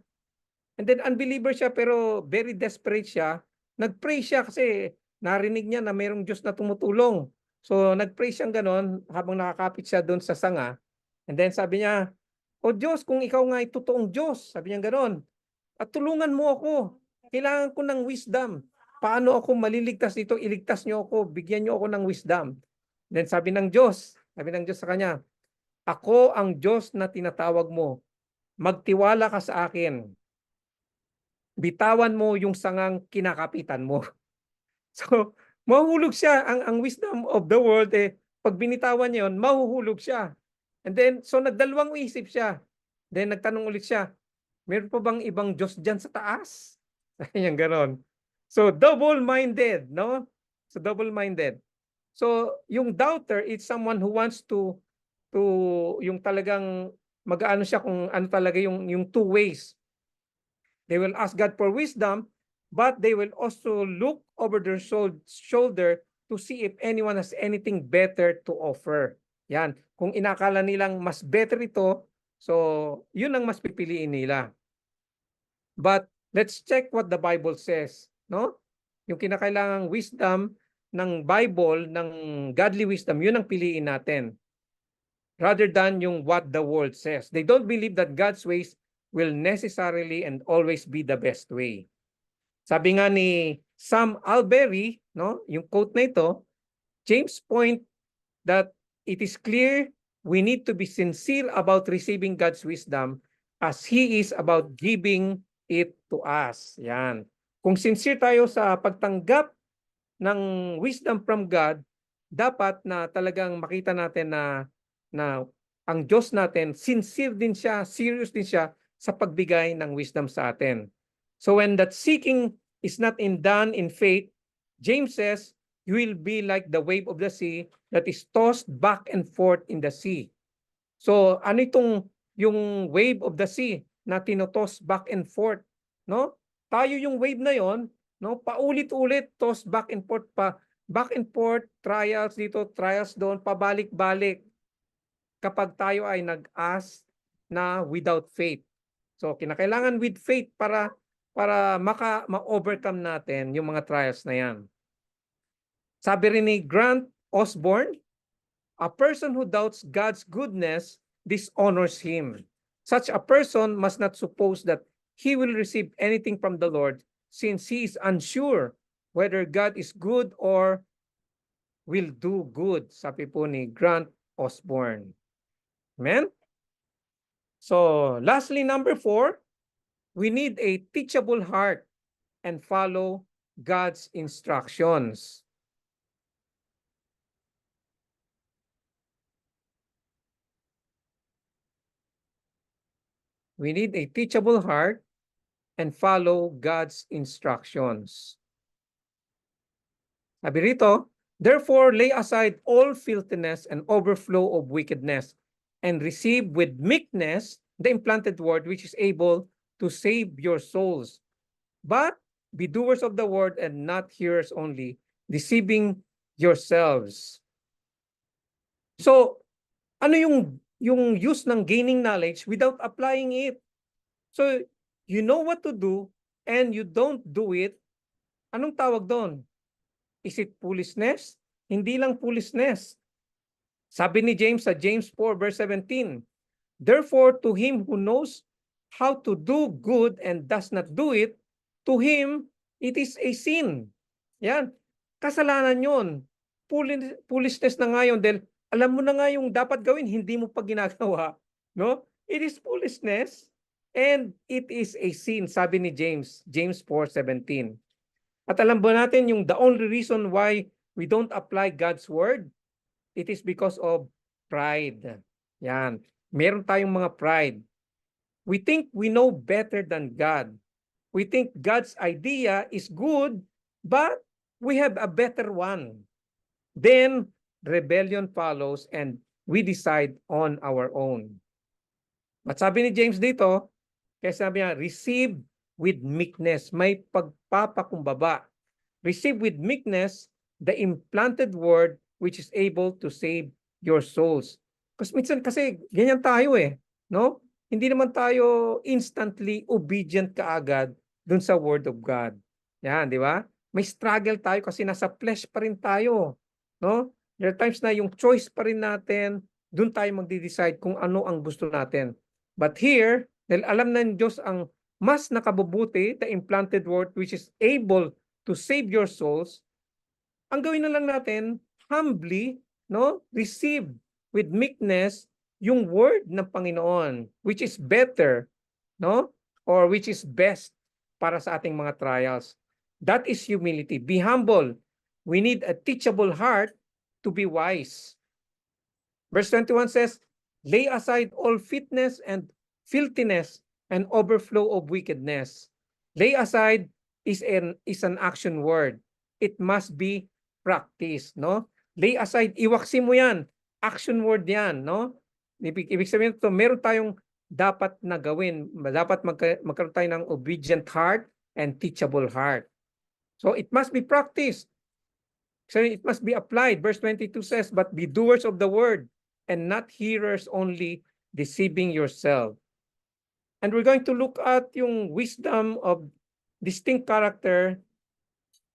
And then unbeliever siya pero very desperate siya. Nagpray siya kasi narinig niya na mayroong Diyos na tumutulong. So nagpray siyang ganon habang nakakapit siya doon sa sanga. And then sabi niya, o Diyos, kung ikaw nga ay totoong Diyos, sabi niya gano'n, at tulungan mo ako. Kailangan ko ng wisdom. Paano ako maliligtas dito? Iligtas niyo ako. Bigyan niyo ako ng wisdom. Then sabi ng Diyos sa kanya, ako ang Diyos na tinatawag mo. Magtiwala ka sa akin. Bitawan mo yung sangang kinakapitan mo. So, mahuhulog siya. Ang wisdom of the world, pag binitawan niya yun, mahuhulog siya. And then, so nagdalawang isip siya. Then nagtanong ulit siya, meron pa bang ibang Diyos dyan sa taas? Ayan, ganon. So double-minded, no? So double-minded. So yung doubter is someone who wants to yung talagang mag-aano siya kung ano talaga yung two ways. They will ask God for wisdom, but they will also look over their shoulder to see if anyone has anything better to offer. Yan. Kung inakala nilang mas better ito, so yun ang mas pipiliin nila. But let's check what the Bible says, no? Yung kinakailangang wisdom ng Bible, ng godly wisdom, yun ang piliin natin. rather than yung what the world says. They don't believe that God's ways will necessarily and always be the best way. Sabi nga ni Sam Alberry, no, yung quote na ito, James point that it is clear we need to be sincere about receiving God's wisdom as He is about giving it to us. Yan. Kung sincere tayo sa pagtanggap ng wisdom from God, dapat na talagang makita natin na ang Diyos natin, sincere din siya, serious din siya sa pagbigay ng wisdom sa atin. So when that seeking is not done in faith, James says, you will be like the wave of the sea that is tossed back and forth in the sea. So ano itong yung wave of the sea na tinotoss back and forth, no? Tayo yung wave na yon, no? Paulit-ulit, toss back and forth pa, back and forth, trials dito, trials doon, pabalik-balik. Kapag tayo ay nag-ask na without faith. So kinakailangan with faith para ma-overcome natin yung mga trials na yan. Sabi rin ni Grant Osborne, a person who doubts God's goodness dishonors Him. Such a person must not suppose that he will receive anything from the Lord, since he is unsure whether God is good or will do good. Sabi po ni Grant Osborne. Amen? So, lastly, number 4, we need a teachable heart and follow God's instructions. We need a teachable heart and follow God's instructions. Sabi rito, therefore lay aside all filthiness and overflow of wickedness, and receive with meekness the implanted word which is able to save your souls. But be doers of the word and not hearers only, deceiving yourselves. So, ano yung use ng gaining knowledge without applying it? So, you know what to do and you don't do it, anong tawag doon? Is it foolishness? Hindi lang foolishness. Sabi ni James sa James 4 verse 17, therefore to him who knows how to do good and does not do it, to him it is a sin. Yan. Kasalanan yun. Foolishness na nga yun dahil alam mo na nga yung dapat gawin, hindi mo pa ginagawa. No? It is foolishness and it is a sin, sabi ni James, James 4:17. At alam ba natin yung the only reason why we don't apply God's word, it is because of pride. Yan. Meron tayong mga pride. We think we know better than God. We think God's idea is good, but we have a better one. Then, rebellion follows and we decide on our own. At sabi ni James dito, kaya sabi niya, receive with meekness. May pagpapakumbaba. Receive with meekness the implanted word which is able to save your souls. Kasi minsan kasi ganyan tayo no? Hindi naman tayo instantly obedient kaagad dun sa word of God. Yan, di ba? May struggle tayo kasi nasa flesh pa rin tayo, no? There are times na yung choice pa rin natin, dun tayo magde-decide kung ano ang gusto natin. But here, dahil alam na ng Diyos ang mas nakabubuti, the implanted word which is able to save your souls, ang gawin na lang natin, humbly, no, receive with meekness yung word ng Panginoon, which is better, no, or which is best para sa ating mga trials. That is humility. Be humble. We need a teachable heart to be wise. Verse 21 says, lay aside all fitness and filthiness and overflow of wickedness. Lay aside is an action word. It must be practiced, no? Lay aside, iwaksi mo yan. Action word yan, no? Ibig sabihin ito, meron tayong dapat na gawin. Dapat magkaroon tayo ng obedient heart and teachable heart. So it must be practiced. So it must be applied. Verse 22 says, but be doers of the word and not hearers only, deceiving yourself. And we're going to look at yung wisdom of distinct character,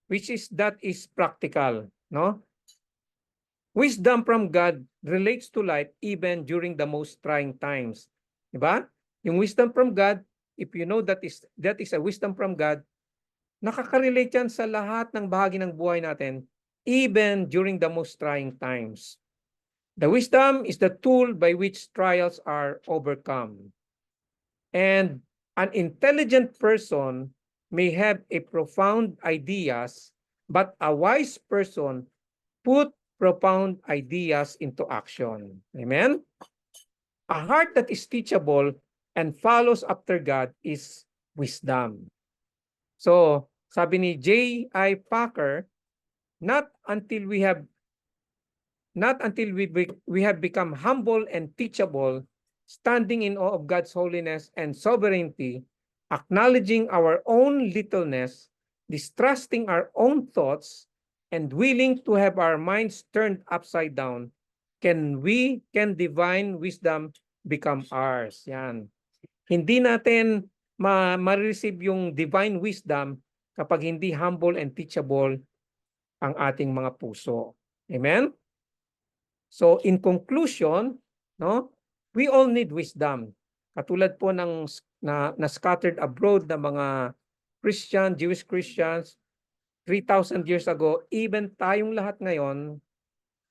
which is that is practical, no? wisdom from God relates to life even during the most trying times. Diba? Yung wisdom from God, if you know that is a wisdom from God, nakaka-relate yan sa lahat ng bahagi ng buhay natin, even during the most trying times. The wisdom is the tool by which trials are overcome. And an intelligent person may have a profound ideas, but a wise person put profound ideas into action. Amen? A heart that is teachable and follows after God is wisdom. So, sabi ni J.I. Packer, not until we have become humble and teachable, standing in awe of God's holiness and sovereignty, acknowledging our own littleness, distrusting our own thoughts, and willing to have our minds turned upside down, can divine wisdom become ours. Yan. Hindi natin ma-receive yung divine wisdom kapag hindi humble and teachable ang ating mga puso. Amen? So in conclusion, no, we all need wisdom. Katulad po ng na scattered abroad na mga Jewish Christians 3,000 years ago, even tayong lahat ngayon,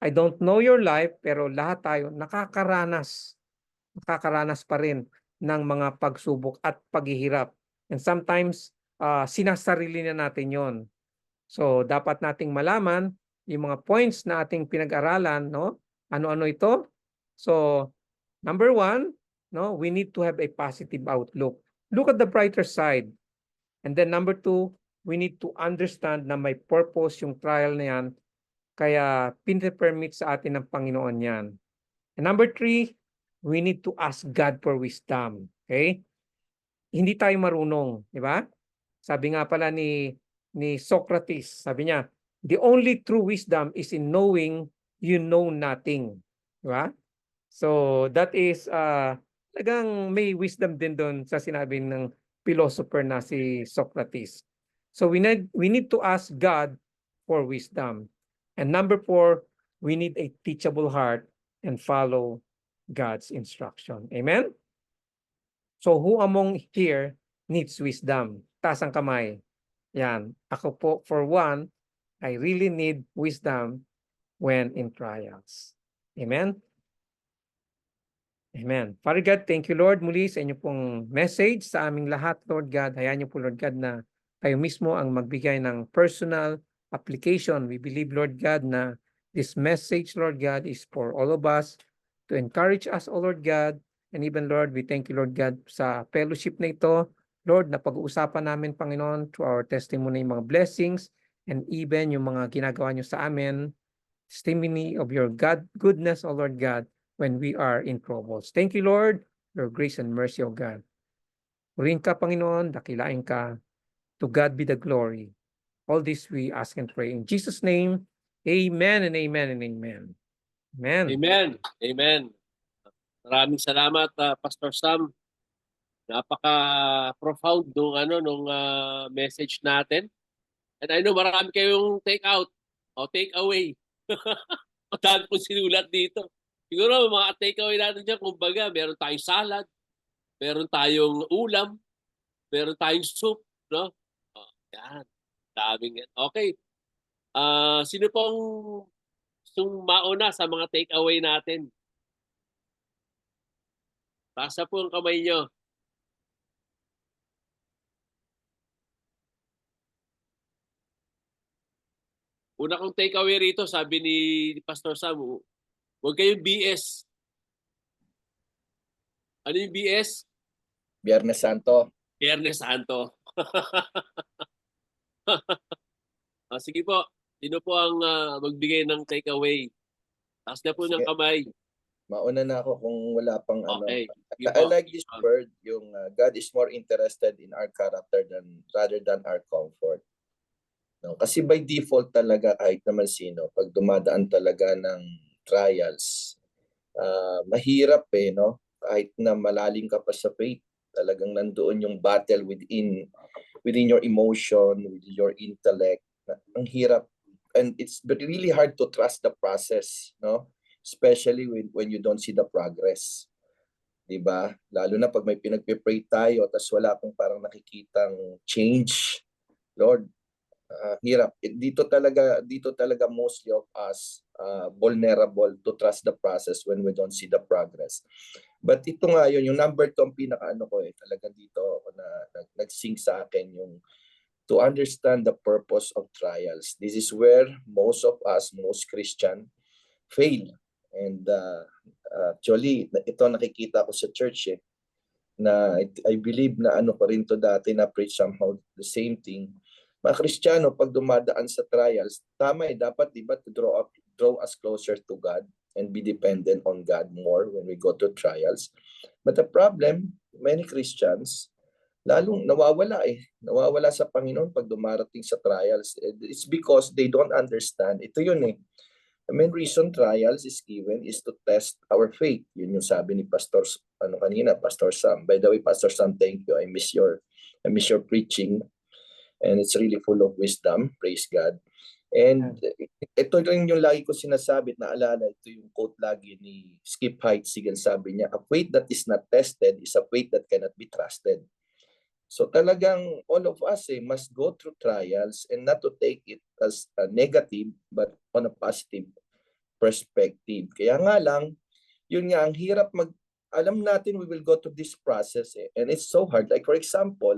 I don't know your life, pero lahat tayo nakakaranas pa rin ng mga pagsubok at paghihirap. And sometimes, sinasarili na natin yon. So, dapat nating malaman yung mga points na ating pinag-aralan, no? Ano-ano ito? So, number one, no, we need to have a positive outlook. Look at the brighter side. And then number two, we need to understand na may purpose yung trial na yan, kaya pin-permit sa atin ng Panginoon yan. And number three, we need to ask God for wisdom. Okay? Hindi tayo marunong, di ba? Sabi nga pala ni Socrates, sabi niya, the only true wisdom is in knowing you know nothing. Di ba? So that is talagang may wisdom din doon sa sinabi ng philosopher na si Socrates. So we need to ask God for wisdom. And number four, we need a teachable heart and follow God's instruction. Amen? So who among here needs wisdom? Taas ang kamay. Yan. Ako po, for one, I really need wisdom when in trials. Amen? Amen. Father God, thank you, Lord, muli sa inyo pong message sa aming lahat, Lord God. Hayaan niyo po, Lord God, na kayo mismo ang magbigay ng personal application. We believe, Lord God, na this message, Lord God, is for all of us to encourage us, O Lord God. And even, Lord, we thank you, Lord God, sa fellowship na ito. Lord, na pag-uusapan namin, Panginoon, through our testimony, yung mga blessings, and even yung mga ginagawa niyo sa amin, testimony of your goodness, O Lord God, when we are in troubles. Thank you, Lord, your grace and mercy, O God. Purihin ka, Panginoon, dakilain ka. To God be the glory. All this we ask and pray in Jesus' name. Amen and amen and amen. Amen. Amen. Amen. Maraming salamat, Pastor Sam. Napaka-profound nung message natin. And I know marami kayong take out o take away. Dahil po sinulat dito. Siguro mga take away natin dyan, kumbaga, meron tayong salad, meron tayong ulam, meron tayong soup, no? Yan. Daming yan. Okay. Sino pong mauna sa mga take away natin? Pasa po ang kamay nyo. Una kong take away rito, sabi ni Pastor Sam, huwag kayong BS. Ano yung BS? Biyernes Santo. Biyernes Santo. Sige po, sino po ang magbigay ng take away? Taas na po ng kamay. Mauna na ako kung wala pang Okay. I like this word, yung God is more interested in our character rather than our comfort. No? Kasi by default talaga kahit naman sino, pag dumadaan talaga ng trials, mahirap no? Kahit na malalim ka pa sa faith, talagang nandoon yung battle within your emotion, with your intellect. Ang hirap it's really hard to trust the process, no? Especially when you don't see the progress. 'Di ba? Lalo na pag may pinagpe-pray tayo tapos wala akong parang nakikitang change. Lord, hirap. Dito talaga mostly of us vulnerable to trust the process when we don't see the progress. But ito nga yung number 2 ang pinakaano ko talaga dito ako na nag-sink sa akin yung to understand the purpose of trials. This is where most of us, most Christian, fail. And actually, ito nakikita ko sa church na I believe na ano ko rin to dati na preach somehow the same thing. Mga Kristiyano, pag dumadaan sa trials, tama dapat diba to draw us closer to God and be dependent on God more when we go to trials. But the problem, many Christians, lalong nawawala sa Panginoon pag dumarating sa trials. It's because they don't understand. Ito yun The main reason trials is given is to test our faith. Yun yung sabi ni Pastor Pastor Sam. By the way, Pastor Sam, thank you. I miss your preaching. And it's really full of wisdom. Praise God. And ito rin yung lagi ko sinasabi, naalala, ito yung quote lagi ni Skip Heitzig. Sabi niya, a faith that is not tested is a faith that cannot be trusted. So talagang all of us must go through trials and not to take it as a negative but on a positive perspective. Kaya nga lang, yun nga, ang hirap alam natin we will go through this process and it's so hard. Like for example,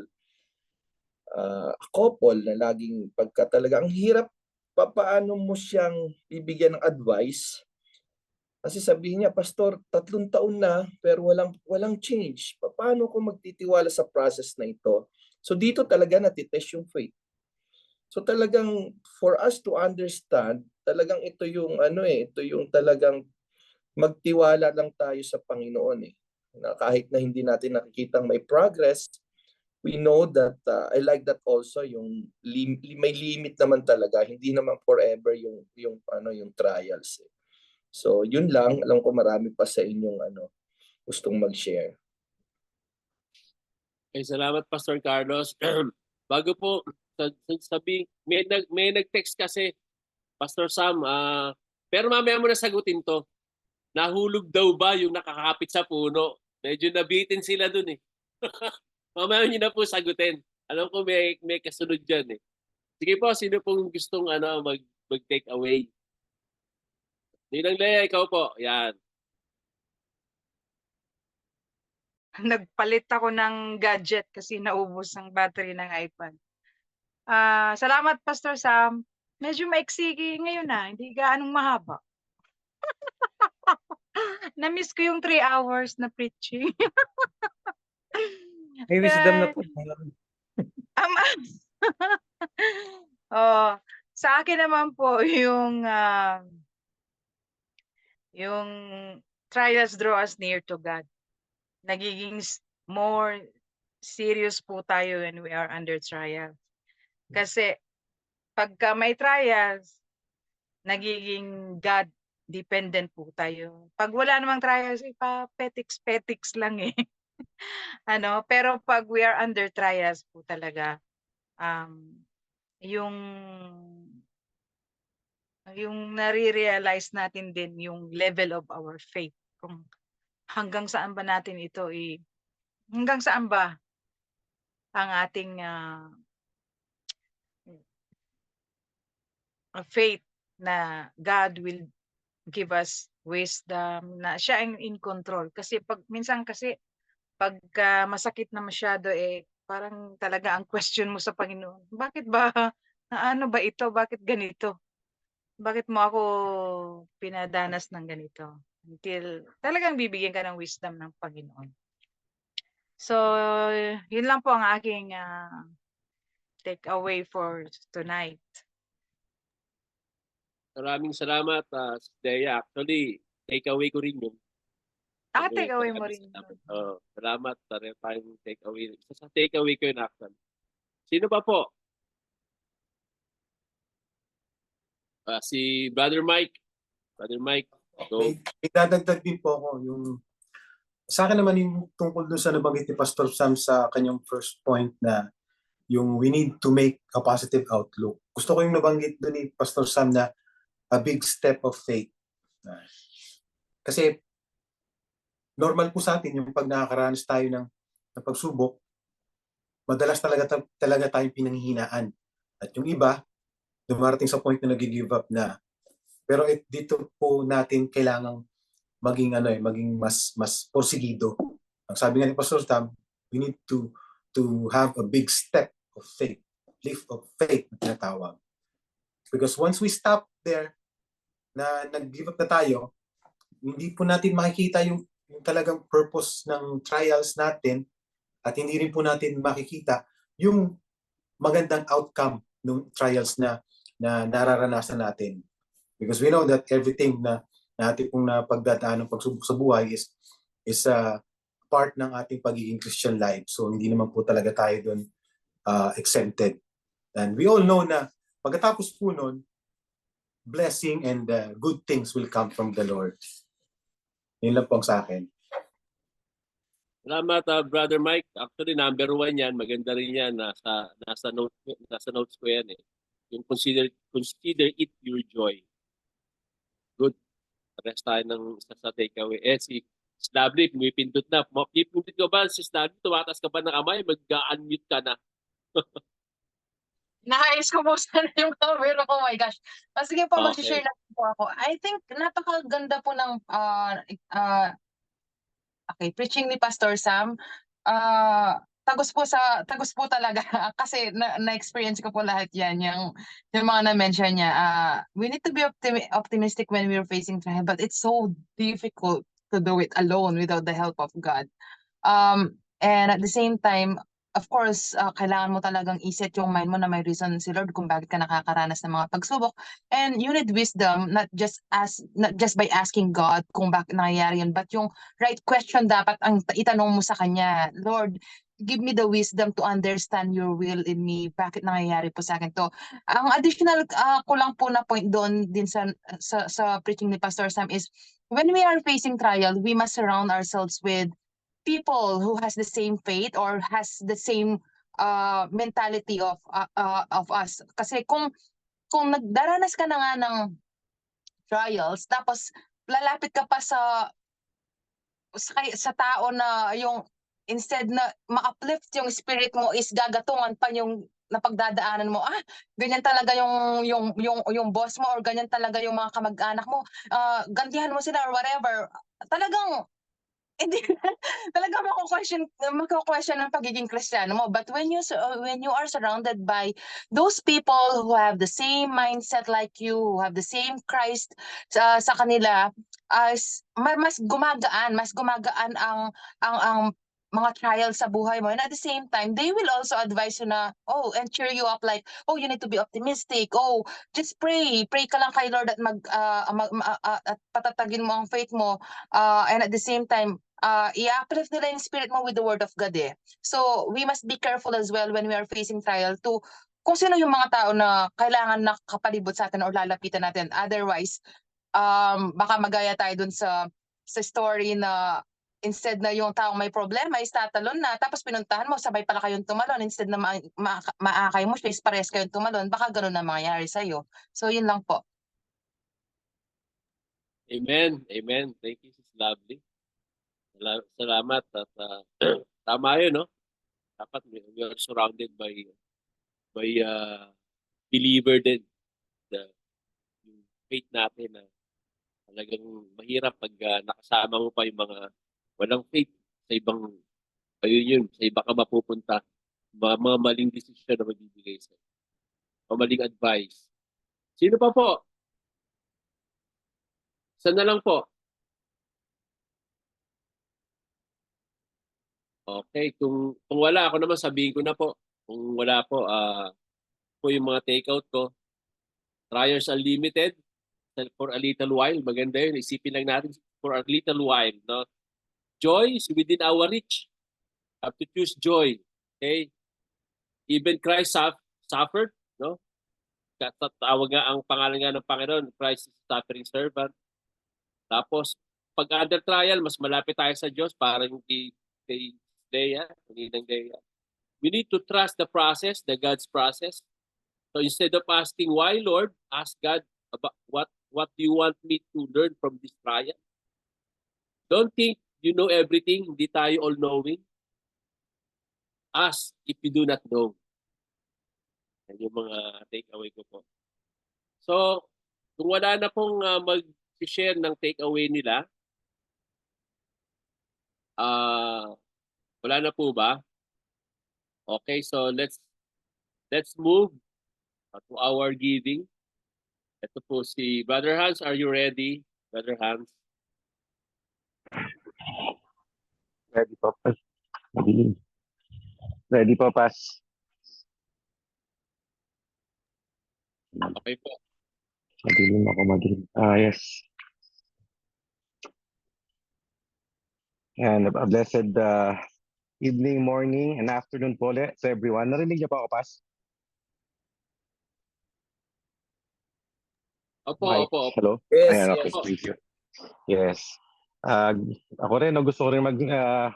a couple na laging talaga, ang hirap paano mo siyang bibigyan ng advice. Kasi sabihin niya, Pastor, 3 taon na pero walang change. Paano ko magtitiwala sa process na ito? So dito talaga natitest yung faith. So talagang for us to understand, talagang ito yung ito yung talagang magtiwala lang tayo sa Panginoon Na kahit na hindi natin nakikitang may progress, we know that I like that also yung may limit naman talaga, hindi naman forever yung trials. So, yun lang. Alam ko marami pa sa inyong gustong mag-share. Okay, salamat Pastor Carlos. Bago po sabi, may nag-text kasi Pastor Sam, pero mamaya mo na sagutin to. Nahulog daw ba yung nakakapit sa puno? Medyo nabitin sila dun Mamaya niyo na po sagutin. Alam ko may kasunod dyan Sige po, sino pong gustong mag-take away? Ninang Lea, ikaw po. Yan. Nagpalit ako ng gadget kasi naubos ang battery ng iPad. Salamat Pastor Sam. Medyo maiksi ngayon hindi gaanong mahaba. Na-miss ko yung 3 hours na preaching. May wisdom na po. Sa akin naman po yung trials draw us near to God. Nagiging more serious po tayo when we are under trial. Kasi pagka may trials, nagiging God dependent po tayo. Pag wala namang trials, petiks lang Pero pag we are under trials po talaga, yung nare-realize natin din yung level of our faith. Kung hanggang saan ba natin ito hanggang saan ba ang ating faith na God will give us wisdom, na siya ang in control. Kasi minsan pagka masakit na masyado parang talaga ang question mo sa Panginoon, bakit ba, ano ba ito? Bakit ganito? Bakit mo ako pinadanas ng ganito? Until talagang bibigyan ka ng wisdom ng Panginoon. So, yun lang po ang aking take away for tonight. Maraming salamat, Dea. Actually, take away ko rin yun. Take away mo rin. Salamat. Pareho tayong take away. Sa take away ko yun actually. Sino pa po? Si Brother Mike. Brother Mike. May dadagdag din po ako. Sa akin naman yung tungkol dun sa nabanggit ni Pastor Sam sa kanyang first point na yung we need to make a positive outlook. Gusto ko yung nabanggit doon ni Pastor Sam na a big step of faith. Kasi normal po sa atin yung pag nakakaranas tayo ng pagsubok, madalas talaga tayong pinanghihinaan. At yung iba, dumarating sa point na nag-give up na. Pero dito po natin kailangang maging mas porsigido. Ang sabi nga ni Pastor Sam, we need to have a big step of faith, leap of faith na tinatawag. Because once we stop there, na nag-give up na tayo, hindi po natin makikita yung talagang purpose ng trials natin at hindi rin po natin makikita yung magandang outcome ng trials na nararanasan natin. Because we know that everything na natin pong napagdadaan ng pagsubok sa buhay is part ng ating pagiging Christian life. So hindi naman po talaga tayo doon exempted. And we all know na pagkatapos po nun, blessing and good things will come from the Lord. Yun lang po ang sa akin. Salamat, Brother Mike. Actually, number 1 yan. Maganda rin yan. Nasa notes ko yan eh. Yung consider it your joy. Good. Rest tayo ng sa takeaway. Si Snably, pumipindot na. Pumipindot ka ba? Si Snably, tumatas ka ba ng kamay? Mag-unmute ka na. Nais ko po sana yung camera ko. Oh my gosh. Sige po, Okay. mag-share na po ako. I think napakaganda po ng preaching ni Pastor Sam. Tagos po talaga kasi na-experience ko po lahat yan, yung mga na-mention niya. We need to be optimistic when we're facing trial, but it's so difficult to do it alone without the help of God. And at the same time, of course, kailangan mo talagang iset yung mind mo na may reason si Lord kung bakit ka nakakaranas ng mga pagsubok. And you need wisdom, not just by asking God kung bakit nangyayari yun, but yung right question dapat ang itanong mo sa Kanya. Lord, give me the wisdom to understand your will in me. Bakit nangyayari po sa akin to? Ang additional ko lang po na point doon din sa preaching ni Pastor Sam is when we are facing trial, we must surround ourselves with people who has the same faith or has the same mentality of us. Kasi kung nagdaranas ka na nga ng trials, tapos lalapit ka pa sa tao na yung instead na ma-uplift yung spirit mo is gagatungan pa yung napagdadaanan mo. Ganyan talaga yung boss mo or ganyan talaga yung mga kamag-anak mo. Gantihan mo sila or whatever. Talagang hindi talaga mako-question ang pagiging Kristiyano mo. But when you are surrounded by those people who have the same mindset like you, who have the same Christ sa kanila, mas gumagaan ang mga trials sa buhay mo. And at the same time, they will also advise you na, and cheer you up like, you need to be optimistic. Just pray ka lang kay Lord at at patatagin mo ang faith mo. And at the same time, i-uplift nila yung spirit mo with the word of God eh. So, we must be careful as well when we are facing trial to kung sino yung mga tao na kailangan na kapalibot sa atin or lalapitan natin. Otherwise, baka magaya tayo dun sa story na instead na yung taong may problema is tatalon na, tapos pinuntahan mo, sabay pala kayong tumalon. Instead na maakay mo siya, is pares kayong tumalon, baka ganun na mangyayari sa'yo. So, yun lang po. Amen. Amen. Thank you, Sis Lovely. Salamat. At tama yun, no? Dapat we are surrounded by believer din. Yung faith natin na talagang mahirap pag nakasama mo pa yung mga walang faith sa ibang sa iba ka mapupunta. Mga maling desisyon na magbibigay sa'yo. Maling advice. Sino pa po? Sana lang po. Okay, kung wala, ako naman sabihin ko na po. Kung wala po, po yung mga takeout ko. Trials Unlimited for a little while. Maganda yun. Isipin lang natin for a little while. No? Joy is within our reach. Have to choose joy. Okay? Even Christ suffered. No? Tawag nga ang pangalan nga ng Panginoon, Christ is suffering servant. Tapos, pag under trial, mas malapit tayo sa Diyos. Parang kay Dea, Ninang Dea. we need to trust the process, the God's process. So instead of asking why, Lord, ask God about what do you want me to learn from this trial? Don't think you know everything, hindi tayo all-knowing. Ask if you do not know. Yan yung mga takeaway ko po. So, kung wala na pong mag-share ng takeaway nila, wala na po ba? Okay, so let's move to our giving. Ito po si Brother Hans. Are you ready, Brother Hans? Ready po, Pas. Ready po, Pas. Okay po. Madilim ako, madilim. Yes. And a blessed evening, morning, and afternoon po ulit sa everyone. Narinig niyo po ako, Pas? Mic. Opo. Hello? Yes, Ayan, okay, yes. thank you. Yes. Ako rin, gusto ko rin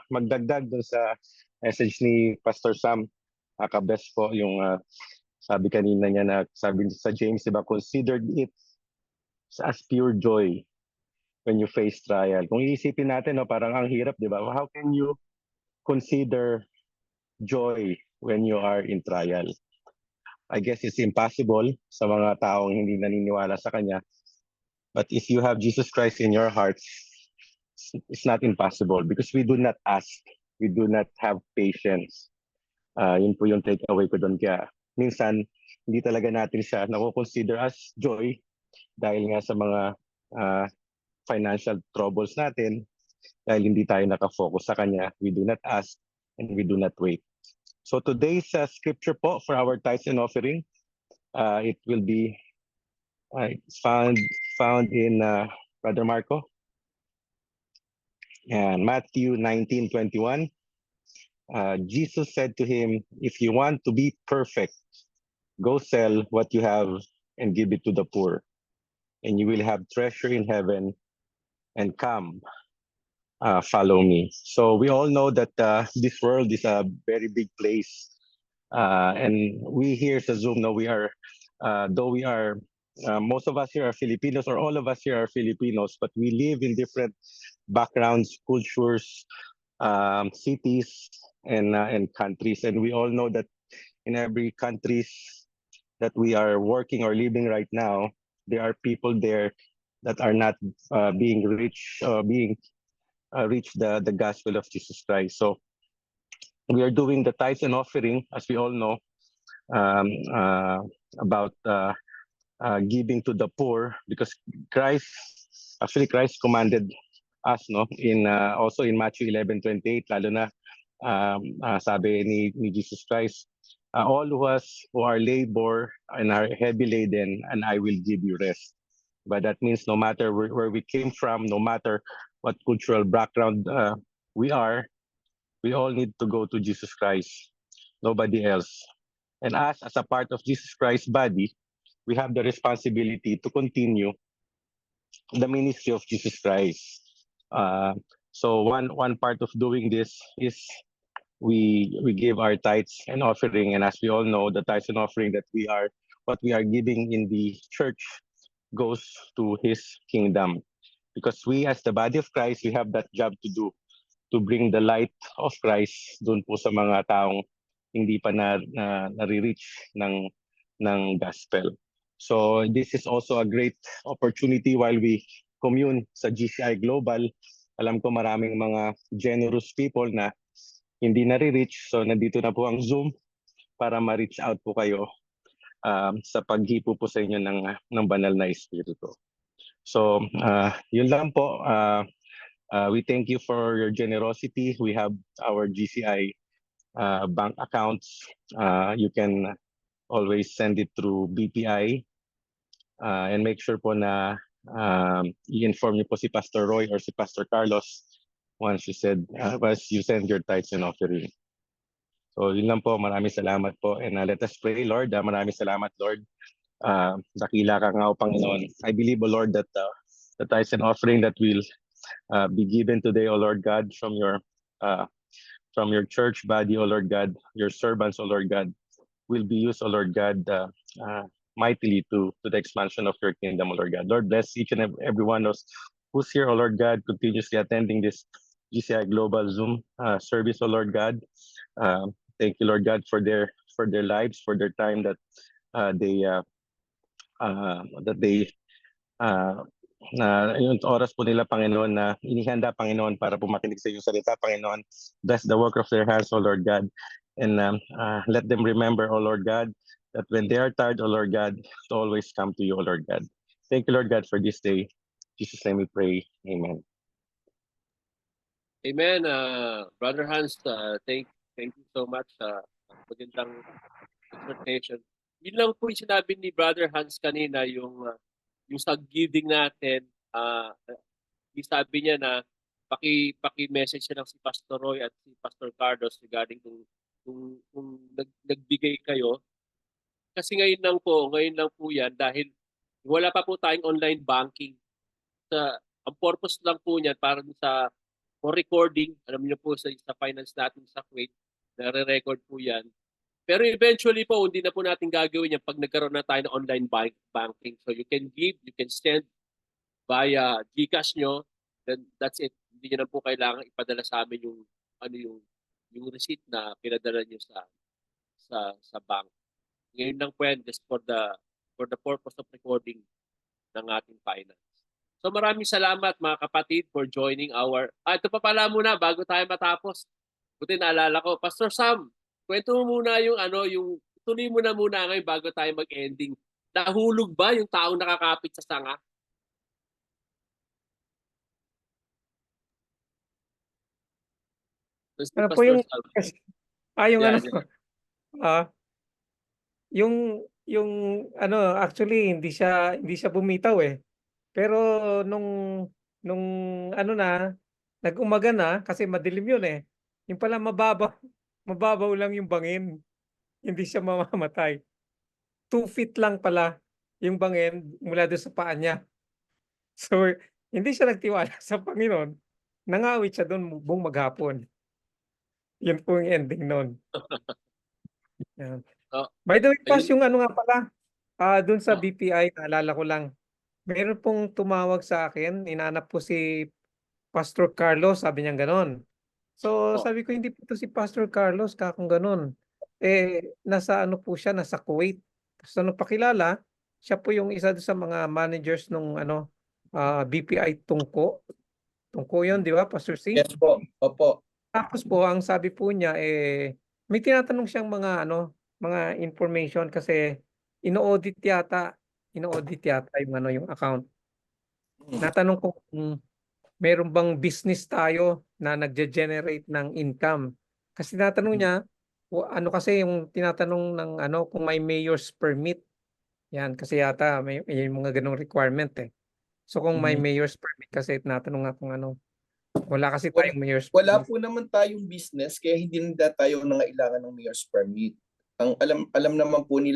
magdagdag dun sa message ni Pastor Sam. Kabes po yung sabi kanina niya na sabi sa James, diba, considered it as pure joy when you face trial. Kung iisipin natin, no, parang ang hirap, di ba? How can you consider joy when you are in trial? I guess it's impossible sa mga taong hindi naniniwala sa Kanya. But if you have Jesus Christ in your heart, it's not impossible because we do not ask. We do not have patience. Yun po yung takeaway ko doon. Kaya minsan, hindi talaga natin siya nakukonsider as joy dahil nga sa mga financial troubles natin, dahil hindi tayo nakafocus sa Kanya. We do not ask and we do not wait. So today's scripture po for our tithes and offering, it will be found in Brother Marco. And Matthew 19:21. Jesus said to him, if you want to be perfect, go sell what you have and give it to the poor, and you will have treasure in heaven, and come, follow me. So we all know that this world is a very big place. And we here sa Zoom, we are, though we are, most of us here are Filipinos, or all of us here are Filipinos, but we live in different backgrounds, cultures, cities, and countries. And we all know that in every countries that we are working or living right now, there are people there that are not being reached the gospel of Jesus Christ. So we are doing the tithes and offering, as we all know, about giving to the poor, because Christ commanded us, in also in Matthew 11:28, lalo na sabi ni Jesus Christ, all who are labor and are heavy laden, and I will give you rest. But that means no matter where we came from, no matter what cultural background we are, we all need to go to Jesus Christ, nobody else. And us, as a part of Jesus Christ's body, we have the responsibility to continue the ministry of Jesus Christ. So one part of doing this is we give our tithes and offering, and as we all know, the tithes and offering that what we are giving in the church goes to His kingdom, because we as the body of Christ, we have that job to do, to bring the light of Christ doon po sa mga taong hindi pa nare-reach ng gospel. So this is also a great opportunity while we commune sa GCI Global. Alam ko maraming mga generous people na hindi nare-reach, so nandito na po ang Zoom para ma-reach out po kayo sa paghipo po sa inyo ng banal na espiritu. So yun lang po. We thank you for your generosity. We have our GCI bank accounts. You can always send it through BPI, and make sure po na i-inform niyo po si Pastor Roy or si Pastor Carlos once you send your tithes and offering. So yun lang po. Maraming salamat po, and let us pray. Lord, maraming salamat, Lord. Dakila ka nga, O Panginoon. I believe, O Lord, that the tithes and offering that will be given today, O Lord God, from your from your church body, O Lord God, your servants, O Lord God, will be used, O Lord God, mightily to the expansion of your kingdom, O Lord God. Lord, bless each and every one of us who's here, O Lord God, continuously attending this GCI Global Zoom service, O Lord God. Thank you, Lord God, for their lives, for their time that they na yung oras po nila, Panginoon, na inihanda, Panginoon, para po makinig sa iyong salita, Panginoon. Bless the work of their hands, O Lord God. And let them remember, O Lord God, that when they are tired, O Lord God, to always come to you, O Lord God. Thank you, Lord God, for this day. In Jesus' name we pray. Amen. Amen. Brother Hans, thank you so much. Magandang exhortation. Yun lang po yung sinabi ni Brother Hans kanina, yung sa giving natin. Sabi niya na paki-message na lang si Pastor Roy at si Pastor Carlos regarding kung nagbigay kayo. Kasi ngayon lang po yan dahil wala pa po tayong online banking. Ang purpose lang po niyan para for recording, alam niyo po sa finance natin sa Kuwait, nare-record po yan. Pero eventually po, hindi na po natin gagawin yan pag nagkaroon na tayo ng online banking. So you can give, you can send via GCash nyo, then that's it. Hindi nyo na po kailangan ipadala sa amin yung receipt na pinadala nyo sa bank. Ngayon lang po yan, just for the purpose of recording ng ating finance. So maraming salamat mga kapatid for joining ito pa pala muna bago tayo matapos. Buti naalala ko, Pastor Sam, kwento mo muna tuloy mo na muna ngayon bago tayo mag-ending. Nahulog ba yung taong nakakapit sa sanga? Ano po yung yung Yeah, ano yung actually hindi siya bumitaw eh. Pero nung nag-umaga na kasi madilim yun eh. Yung pala mababaw lang yung bangin. Hindi siya mamamatay. 2 feet lang pala yung bangin mula doon sa paa niya. So hindi siya nagtiwala sa Panginoon. Nangawit siya doon buong maghapon. Yun po yung ending nun. Yan. By the way, Pas, yung nga pala, doon sa BPI, naalala ko lang, meron pong tumawag sa akin, inanap po si Pastor Carlos, sabi niya ganon. So sabi ko, hindi po ito si Pastor Carlos, kakong ganon. Nasa po siya, nasa Kuwait. So nung pakilala, siya po yung isa sa mga managers nung BPI Tungko. Tungko yun, di ba, Pastor C? Yes po, opo. Tapos po, ang sabi po niya, may tinatanong siyang mga information kasi ino-audit yata yung account. Natanong ko kung meron bang business tayo na nagge-generate ng income. Kasi tinatanong niya, kasi yung tinatanong ng kung may mayor's permit. Yan, kasi yata may mga ganong requirement eh. So kung may mayor's permit kasi tinatanong nga kung wala kasi tayong mayor's permit. Wala po naman tayong business kaya hindi na tayo nangailangan ng mayor's permit. Ang alam naman po nila